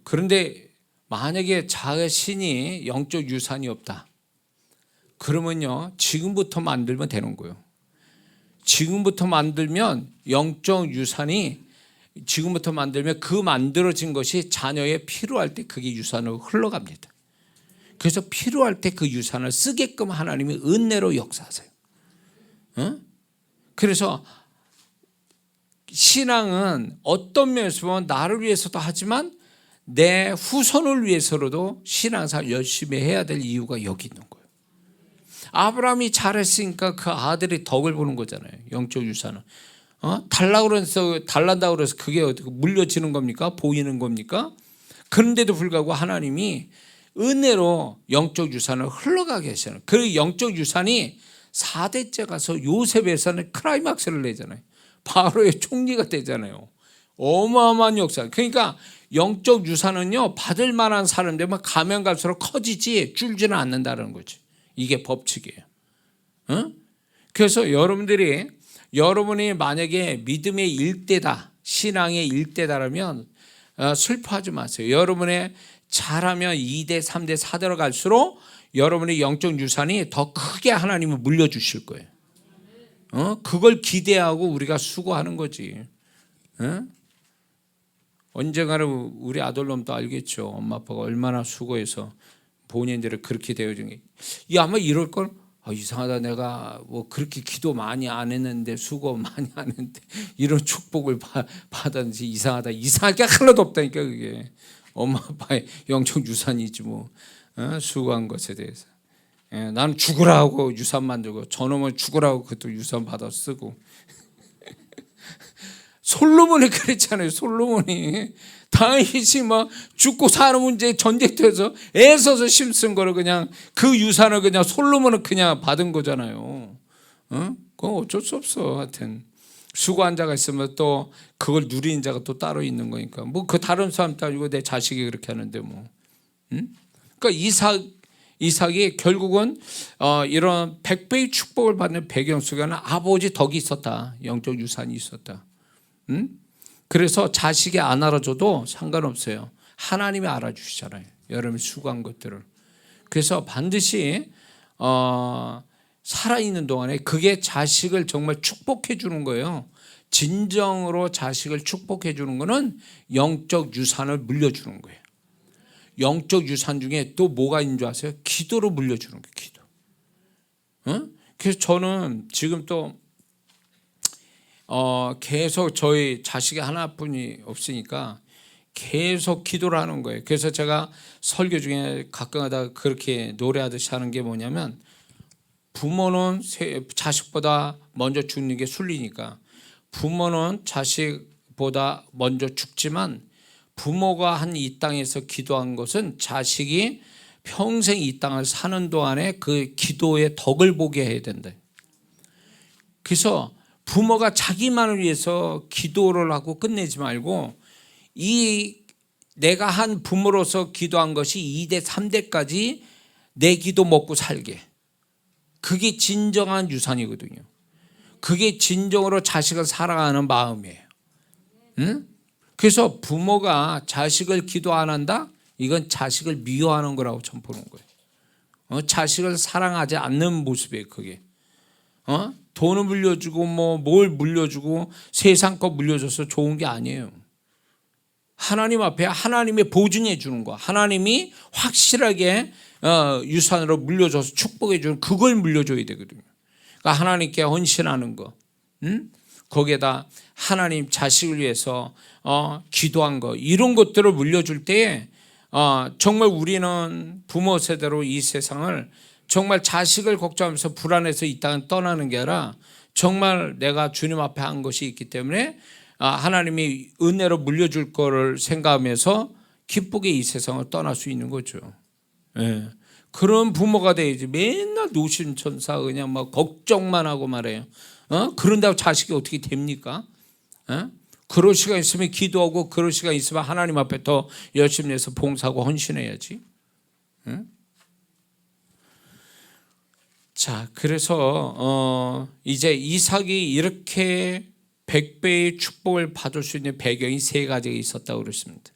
그런데 만약에 자신이 영적 유산이 없다. 그러면요, 지금부터 만들면 되는 거예요. 지금부터 만들면 영적 유산이 지금부터 만들면 그 만들어진 것이 자녀에 필요할 때 그게 유산으로 흘러갑니다. 그래서 필요할 때 그 유산을 쓰게끔 하나님이 은혜로 역사하세요. 그래서 신앙은 어떤 면에서 보면 나를 위해서도 하지만 내 후손을 위해서로도 신앙생활 열심히 해야 될 이유가 여기 있는 거예요. 아브라함이 잘했으니까 그 아들이 덕을 보는 거잖아요. 영적 유산은. 달란다고 그래서 그게 어떻게 물려지는 겁니까? 보이는 겁니까? 그런데도 불구하고 하나님이 은혜로 영적 유산을 흘러가게 하시는. 그 영적 유산이 4대째 가서 요셉에서는 크라이막스를 내잖아요. 바로의 총리가 되잖아요. 어마어마한 역사. 그러니까 영적 유산은요, 받을 만한 사람들만 가면 갈수록 커지지 줄지는 않는다는 거지. 이게 법칙이에요. 그래서 여러분이 만약에 믿음의 일대다, 신앙의 일대다라면 슬퍼하지 마세요. 여러분의 잘하면 2대, 3대, 4대로 갈수록 여러분의 영적 유산이 더 크게 하나님은 물려주실 거예요. 그걸 기대하고 우리가 수고하는 거지. 언젠가는 우리 아들놈도 알겠죠. 엄마 아빠가 얼마나 수고해서 본인들을 그렇게 대해준 게. 아마 이럴 걸. 이상하다. 내가 뭐 그렇게 기도 많이 안 했는데 수고 많이 안 했는데 이런 축복을 받았는지 이상하다. 이상할 게 하나도 없다니까 그게. 엄마 아빠의 영적 유산이지 뭐. 수고한 것에 대해서. 나는 죽으라 하고 유산 만들고 저놈은 죽으라 하고 그것도 유산 받아 쓰고. 솔로몬이 그랬잖아요. 솔로몬이 다윗이 막 죽고 사는 문제에 전쟁터에서 애써서 힘쓴 거를 그냥 그 유산을 그냥 솔로몬은 그냥 받은 거잖아요. 그건 어쩔 수 없어. 하여튼 수고한 자가 있으면 또 그걸 누리는 자가 또 따로 있는 거니까 뭐 그 다른 사람 따지고 내 자식이 그렇게 하는데 뭐. 그러니까 이삭이 결국은 이런 100배의 축복을 받는 배경 속에는 아버지 덕이 있었다. 영적 유산이 있었다. 그래서 자식이 안 알아줘도 상관없어요. 하나님이 알아주시잖아요. 여러분이 수고한 것들을. 그래서 반드시 살아있는 동안에 그게 자식을 정말 축복해 주는 거예요. 진정으로 자식을 축복해 주는 거는 영적 유산을 물려주는 거예요. 영적 유산 중에 또 뭐가 있는 줄 아세요? 기도로 물려주는 거예요. 기도. 그래서 저는 지금 또 계속 저희 자식이 하나뿐이 없으니까 계속 기도를 하는 거예요. 그래서 제가 설교 중에 가끔가다 그렇게 노래하듯이 하는 게 뭐냐면 부모는 자식보다 먼저 죽는 게 순리니까 부모는 자식보다 먼저 죽지만 부모가 한 이 땅에서 기도한 것은 자식이 평생 이 땅을 사는 동안에 그 기도의 덕을 보게 해야 된다. 그래서 부모가 자기만을 위해서 기도를 하고 끝내지 말고 내가 한 부모로서 기도한 것이 2대 3대까지 내 기도 먹고 살게. 그게 진정한 유산이거든요. 그게 진정으로 자식을 사랑하는 마음이에요. 응? 그래서 부모가 자식을 기도 안 한다? 이건 자식을 미워하는 거라고 전 보는 거예요. 자식을 사랑하지 않는 모습이에요. 그게. 돈을 물려주고 뭘 물려주고 세상 거 물려줘서 좋은 게 아니에요. 하나님 앞에 하나님이 보증해 주는 거, 하나님이 확실하게 유산으로 물려줘서 축복해 주는 그걸 물려줘야 되거든요. 그러니까 하나님께 헌신하는 거, 거기에다 하나님 자식을 위해서 기도한 거, 이런 것들을 물려줄 때에 정말 우리는 부모 세대로 이 세상을 정말 자식을 걱정하면서 불안해서 이 땅을 떠나는 게 아니라 정말 내가 주님 앞에 한 것이 있기 때문에 하나님이 은혜로 물려줄 거를 생각하면서 기쁘게 이 세상을 떠날 수 있는 거죠. 예. 그런 부모가 돼야지. 맨날 노심천사 그냥 막 걱정만 하고 말해요. 그런다고 자식이 어떻게 됩니까? 그럴 시간 있으면 기도하고 그럴 시간 있으면 하나님 앞에 더 열심히 해서 봉사하고 헌신해야지. 자, 그래서 이제 이삭이 이렇게 100배의 축복을 받을 수 있는 배경이 3가지가 있었다고 그랬습니다.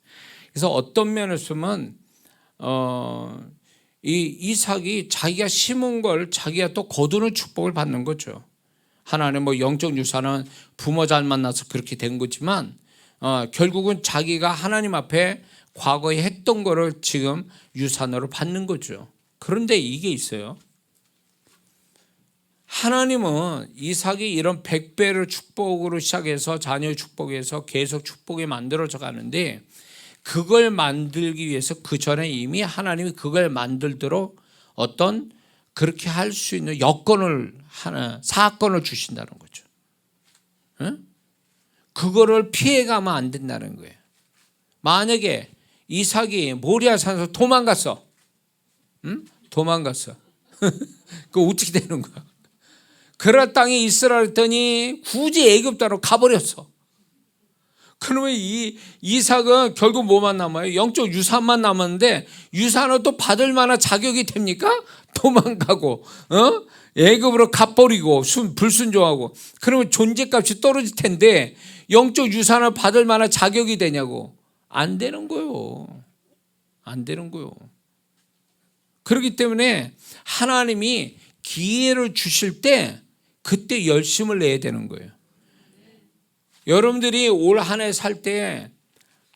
그래서 어떤 면에서 보면 이 이삭이 자기가 심은 걸 자기가 또 거두는 축복을 받는 거죠. 하나는 영적 유산은 부모 잘 만나서 그렇게 된 거지만 결국은 자기가 하나님 앞에 과거에 했던 거를 지금 유산으로 받는 거죠. 그런데 이게 있어요. 하나님은 이삭이 이런 100배를 축복으로 시작해서 자녀의 축복에서 계속 축복이 만들어져 가는데 그걸 만들기 위해서 그 전에 이미 하나님이 그걸 만들도록 어떤 그렇게 할 수 있는 사건을 주신다는 거죠. 그거를 피해가면 안 된다는 거예요. 만약에 이삭이 모리아 산에서 도망갔어. 도망갔어. 그거 어떻게 되는 거야? 그럴 땅에 있으라 했더니 굳이 애굽으로 가버렸어. 그러면 이 이삭은 결국 뭐만 남아요? 영적 유산만 남았는데 유산을 또 받을 만한 자격이 됩니까? 도망가고 애굽으로 가버리고 불순종하고 그러면 존재값이 떨어질 텐데 영적 유산을 받을 만한 자격이 되냐고. 안 되는 거요. 안 되는 거요. 그렇기 때문에 하나님이 기회를 주실 때 그때 열심을 내야 되는 거예요. 여러분들이 올 한 해 살 때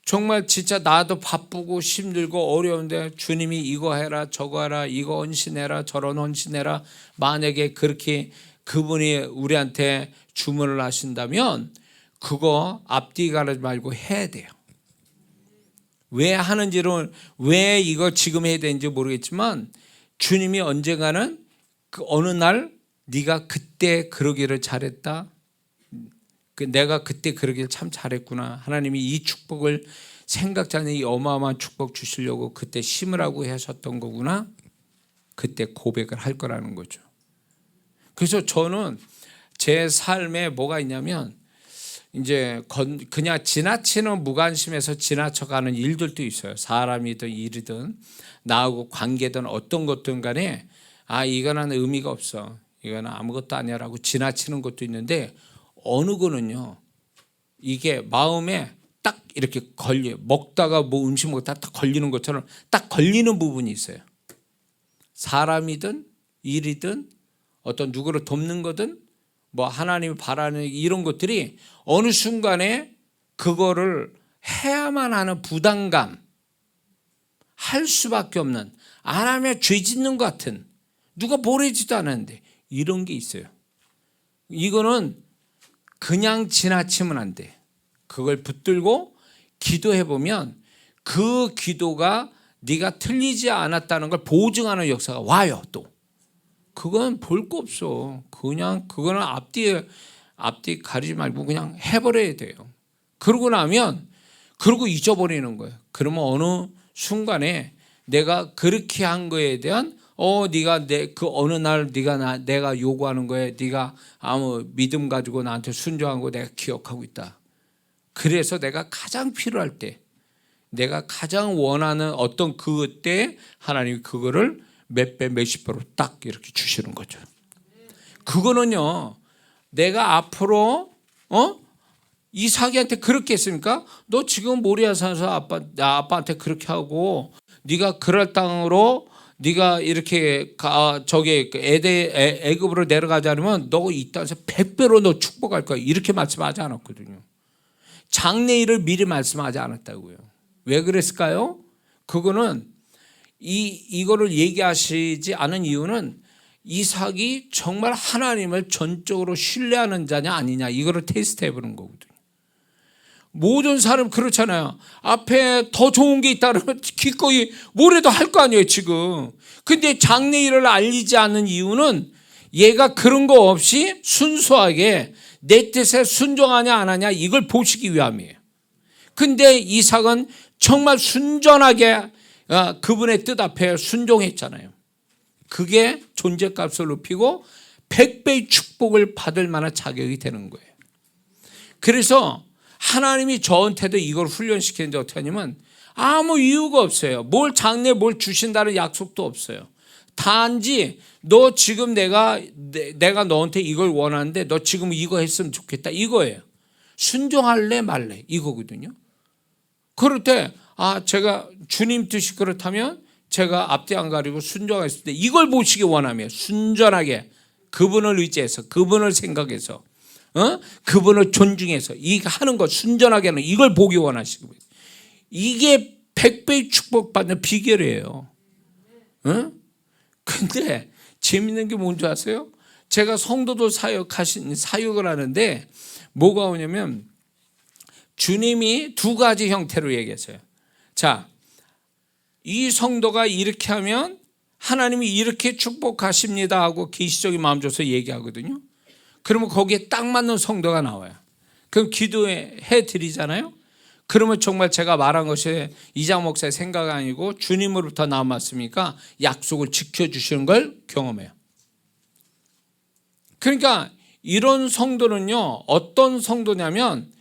정말 진짜 나도 바쁘고 힘들고 어려운데 주님이 이거 해라 저거 해라 이거 헌신해라 저런 헌신해라 만약에 그렇게 그분이 우리한테 주문을 하신다면 그거 앞뒤 가르지 말고 해야 돼요. 왜 하는지를 왜 이거 지금 해야 되는지 모르겠지만 주님이 언젠가는 그 어느 날 네가 그때 그러기를 잘했다. 내가 그때 그러길 참 잘했구나. 하나님이 이 축복을 생각지 않는 이 어마어마한 축복 주시려고 그때 심으라고 하셨던 거구나. 그때 고백을 할 거라는 거죠. 그래서 저는 제 삶에 뭐가 있냐면 이제 그냥 지나치는 무관심에서 지나쳐가는 일들도 있어요. 사람이든 일이든 나하고 관계든 어떤 것든 간에 이거는 의미가 없어. 이거는 아무것도 아니야라고 지나치는 것도 있는데 어느 거는요. 이게 마음에 딱 이렇게 먹다가 음식 먹다가 딱 걸리는 것처럼 딱 걸리는 부분이 있어요. 사람이든 일이든 어떤 누구를 돕는 거든 하나님이 바라는 이런 것들이 어느 순간에 그거를 해야만 하는 부담감, 할 수밖에 없는, 안 하면 죄 짓는 것 같은, 누가 보내지도 않았는데 이런 게 있어요. 이거는 그냥 지나치면 안 돼. 그걸 붙들고 기도해 보면 그 기도가 네가 틀리지 않았다는 걸 보증하는 역사가 와요. 또 그건 볼 거 없어. 그냥 그거는 앞뒤 가리지 말고 그냥 해버려야 돼요. 그러고 나면 그러고 잊어버리는 거예요. 그러면 어느 순간에 내가 그렇게 한 거에 대한 네가 그 어느 날 내가 요구하는 거에 네가 아무 믿음 가지고 나한테 순종한 거 내가 기억하고 있다. 그래서 내가 가장 필요할 때, 내가 가장 원하는 어떤 그때 하나님이 그거를 몇 배, 몇십 배로 딱 이렇게 주시는 거죠. 그거는요, 내가 앞으로 이삭이한테 그렇게 했습니까? 너 지금 모리아 산에서 아빠한테 그렇게 하고 네가 그럴 땅으로 네가 이렇게 저기 애굽으로 내려가자면 너 이 땅에서 100배로 너 축복할 거야. 이렇게 말씀하지 않았거든요. 장래일을 미리 말씀하지 않았다고요. 왜 그랬을까요? 그거는 이거를 얘기하시지 않은 이유는 이삭이 정말 하나님을 전적으로 신뢰하는 자냐 아니냐 이거를 테스트해 보는 거거든요. 모든 사람 그렇잖아요. 앞에 더 좋은 게 있다 그러면 기꺼이 뭐라도 할 거 아니에요 지금. 근데 장래일을 알리지 않는 이유는 얘가 그런 거 없이 순수하게 내 뜻에 순종하냐 안 하냐 이걸 보시기 위함이에요. 근데 이삭은 정말 순전하게 그분의 뜻 앞에 순종했잖아요. 그게 존재값을 높이고 100배의 축복을 받을 만한 자격이 되는 거예요. 그래서 하나님이 저한테도 이걸 훈련시키는데 어떻게 하냐면 아무 이유가 없어요. 뭘 장래 뭘 주신다는 약속도 없어요. 단지 너 지금 내가 너한테 이걸 원하는데 너 지금 이거 했으면 좋겠다 이거예요. 순종할래 말래 이거거든요. 그럴 때 제가 주님 뜻이 그렇다면 제가 앞뒤 안 가리고 순종했을 때 이걸 보시기 원하며 순전하게 그분을 의지해서 그분을 생각해서 그분을 존중해서 이 하는 것 순전하게 하는 이걸 보기 원하시고 이게 100배의 축복받는 비결이에요. 근데 재밌는 게 뭔지 아세요? 제가 성도들 사역을 하는데 뭐가 오냐면 주님이 두 가지 형태로 얘기했어요. 자, 이 성도가 이렇게 하면 하나님이 이렇게 축복하십니다 하고 계시적인 마음 줘서 얘기하거든요. 그러면 거기에 딱 맞는 성도가 나와요. 그럼 기도해 드리잖아요. 그러면 정말 제가 말한 것이 이장 목사의 생각이 아니고 주님으로부터 남았으니까 약속을 지켜주시는 걸 경험해요. 그러니까 이런 성도는요 어떤 성도냐면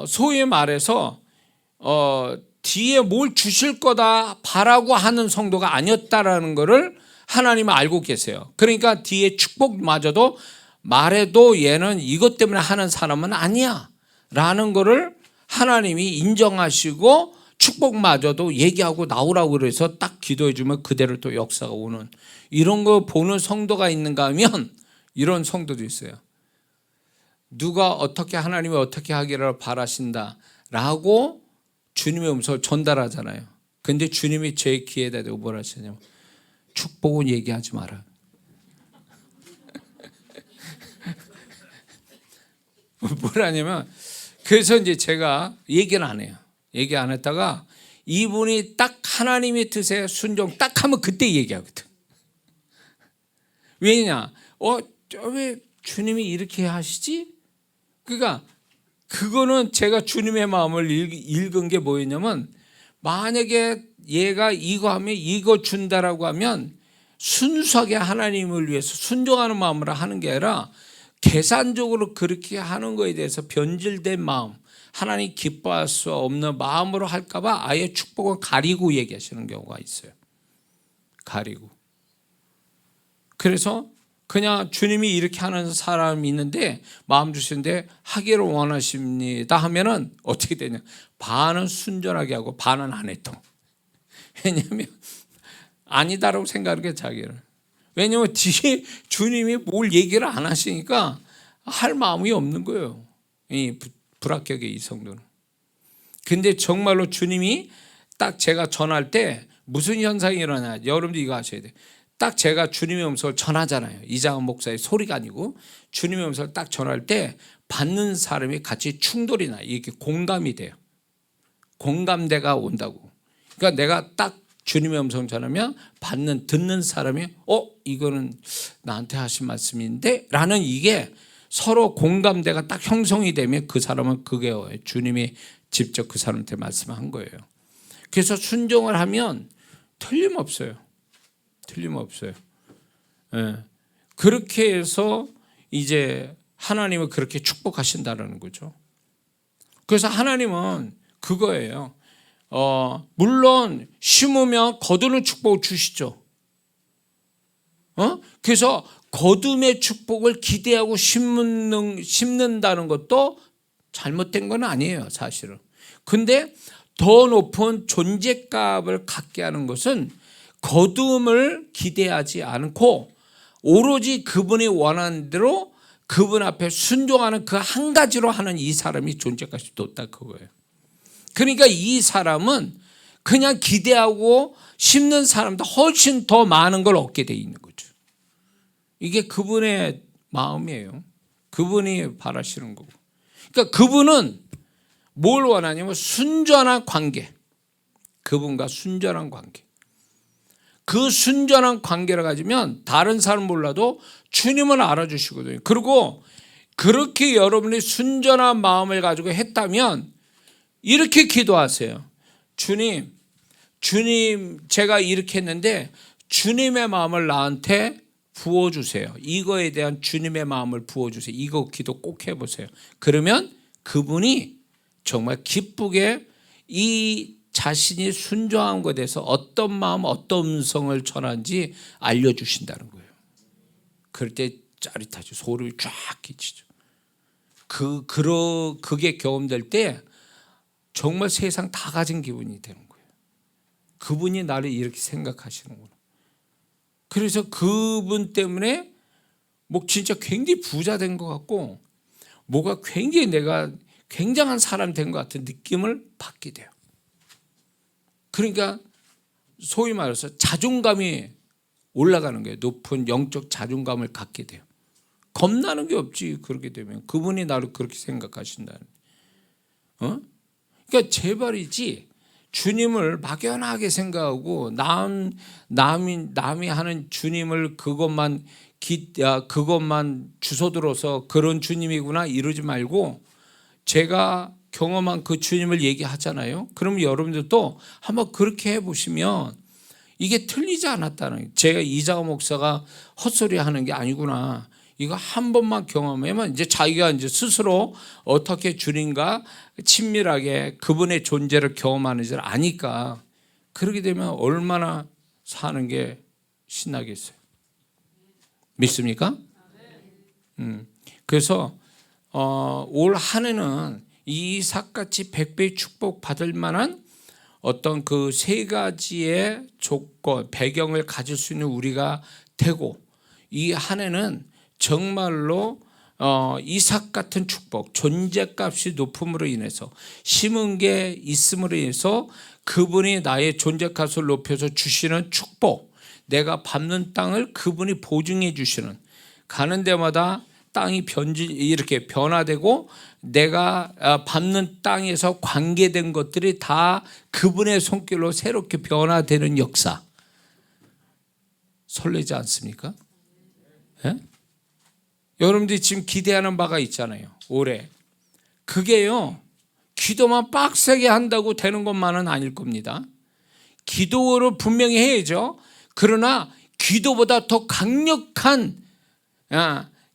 소위 말해서 뒤에 뭘 주실 거다 바라고 하는 성도가 아니었다라는 것을 하나님은 알고 계세요. 그러니까 뒤에 축복마저도 말해도 얘는 이것 때문에 하는 사람은 아니야 라는 것을 하나님이 인정하시고 축복마저도 얘기하고 나오라고 그래서 딱 기도해 주면 그대로 또 역사가 오는 이런 거 보는 성도가 있는가 하면 이런 성도도 있어요. 누가 어떻게 하나님이 어떻게 하기를 바라신다 라고 주님의 음성을 전달하잖아요. 근데 주님이 제 귀에다 대고 뭐라 하시냐면 축복은 얘기하지 마라. 뭐라냐면 그래서 이제 제가 얘기는 안 해요. 얘기 안 했다가 이분이 딱 하나님의 뜻에 순종 딱 하면 그때 얘기하거든. 왜냐? 왜 주님이 이렇게 하시지? 그러니까 그거는 제가 주님의 마음을 읽은 게 뭐였냐면 만약에 얘가 이거 하면 이거 준다라고 하면 순수하게 하나님을 위해서 순종하는 마음으로 하는 게 아니라 계산적으로 그렇게 하는 거에 대해서 변질된 마음, 하나님 기뻐할 수 없는 마음으로 할까 봐 아예 축복을 가리고 얘기하시는 경우가 있어요. 가리고. 그래서 그냥 주님이 이렇게 하는 사람이 있는데 마음 주시는데 하기를 원하십니다 하면은 어떻게 되냐? 반은 순전하게 하고 반은 안 했던. 왜냐하면 아니다라고 생각하는 게 자기를. 왜냐하면 뒤에 주님이 뭘 얘기를 안 하시니까 할 마음이 없는 거예요. 이 불합격의 이 성도는. 근데 정말로 주님이 딱 제가 전할 때 무슨 현상이 일어나냐? 여러분들 이거 아셔야 돼요. 딱 제가 주님의 음성을 전하잖아요. 이장은 목사의 소리가 아니고 주님의 음성을 딱 전할 때 받는 사람이 같이 충돌이 나요. 이게 공감이 돼요. 공감대가 온다고. 그러니까 내가 딱 주님의 음성 전하면 듣는 사람이 이거는 나한테 하신 말씀인데 라는 이게 서로 공감대가 딱 형성이 되면 그 사람은 그게 주님이 직접 그 사람한테 말씀한 거예요. 그래서 순종을 하면 틀림없어요. 틀림없어요. 예. 그렇게 해서 이제 하나님은 그렇게 축복하신다는 거죠. 그래서 하나님은 그거예요. 물론 심으면 거두는 축복을 주시죠. 그래서 거둠의 축복을 기대하고 심는다는 것도 잘못된 건 아니에요, 사실은. 근데 더 높은 존재값을 갖게 하는 것은 거둠을 기대하지 않고 오로지 그분이 원하는 대로 그분 앞에 순종하는 그 한 가지로 하는 이 사람이 존재값이 높다 그거예요. 그러니까 이 사람은 그냥 기대하고 심는 사람도 훨씬 더 많은 걸 얻게 돼 있는 거죠. 이게 그분의 마음이에요. 그분이 바라시는 거고. 그러니까 그분은 뭘 원하냐면 순전한 관계. 그분과 순전한 관계. 그 순전한 관계를 가지면 다른 사람 몰라도 주님은 알아주시거든요. 그리고 그렇게 여러분이 순전한 마음을 가지고 했다면 이렇게 기도하세요. 주님, 제가 이렇게 했는데 주님의 마음을 나한테 부어주세요. 이거에 대한 주님의 마음을 부어주세요. 이거 기도 꼭 해보세요. 그러면 그분이 정말 기쁘게 이 자신이 순종한 것에 대해서 어떤 마음, 어떤 음성을 전하는지 알려주신다는 거예요. 그럴 때 짜릿하죠. 소름이 쫙 끼치죠. 그게 경험될 때 정말 세상 다 가진 기분이 되는 거예요. 그분이 나를 이렇게 생각하시는구나. 그래서 그분 때문에 뭐 진짜 굉장히 부자 된 것 같고 뭐가 굉장히 내가 굉장한 사람 된 것 같은 느낌을 받게 돼요. 그러니까 소위 말해서 자존감이 올라가는 거예요. 높은 영적 자존감을 갖게 돼요. 겁나는 게 없지. 그렇게 되면 그분이 나를 그렇게 생각하신다는. 그러니까 제발이지 주님을 막연하게 생각하고 남이 하는 주님을 그것만 주워들어서 그런 주님이구나 이러지 말고 제가 경험한 그 주님을 얘기하잖아요. 그러면 여러분들도 한번 그렇게 해보시면 이게 틀리지 않았다는, 제가 이장호 목사가 헛소리 하는 게 아니구나. 이거 한 번만 경험하면 이제 자기가 이제 스스로 어떻게 주님과 친밀하게 그분의 존재를 경험하는지를 아니까 그렇게 되면 얼마나 사는 게 신나겠어요. 믿습니까? 그래서 올 한 해는 이 이삭같이 100배의 축복 받을 만한 어떤 그 세 가지의 조건, 배경을 가질 수 있는 우리가 되고 이 한 해는 정말로 이삭 같은 축복, 존재값이 높음으로 인해서 심은 게 있음으로 인해서 그분이 나의 존재값을 높여서 주시는 축복, 내가 밟는 땅을 그분이 보증해 주시는, 가는 데마다 땅이 이렇게 변화되고 내가 밟는 땅에서 관계된 것들이 다 그분의 손길로 새롭게 변화되는 역사. 설레지 않습니까? 예? 여러분들이 지금 기대하는 바가 있잖아요. 올해. 그게요, 기도만 빡세게 한다고 되는 것만은 아닐 겁니다. 기도를 분명히 해야죠. 그러나 기도보다 더 강력한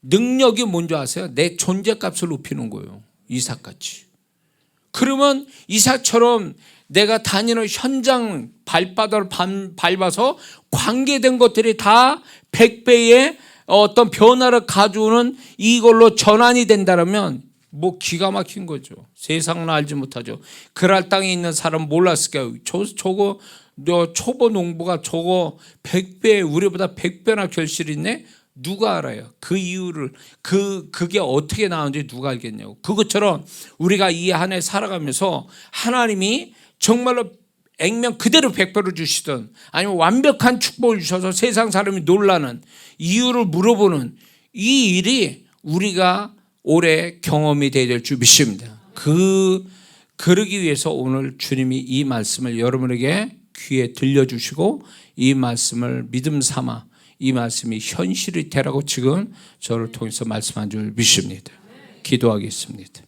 능력이 뭔지 아세요? 내 존재값을 높이는 거예요. 이삭같이. 그러면 이삭처럼 내가 다니는 현장 발바닥을 밟아서 관계된 것들이 다 100배의 어떤 변화를 가져오는 이걸로 전환이 된다면 뭐 기가 막힌 거죠. 세상은 알지 못하죠. 그랄 땅에 있는 사람 몰랐을까요? 저거 초보 농부가 저거 100배, 우리보다 100배나 결실이 있네? 누가 알아요? 그 이유를, 그게 어떻게 나오는지 누가 알겠냐고. 그것처럼 우리가 이 한 해 살아가면서 하나님이 정말로 액면 그대로 100배로 주시든 아니면 완벽한 축복을 주셔서 세상 사람이 놀라는 이유를 물어보는 이 일이 우리가 올해 경험이 되어야 될 줄 믿습니다. 그러기 위해서 오늘 주님이 이 말씀을 여러분에게 귀에 들려주시고 이 말씀을 믿음 삼아 이 말씀이 현실이 되라고 지금 저를 통해서 말씀한 줄 믿습니다. 기도하겠습니다.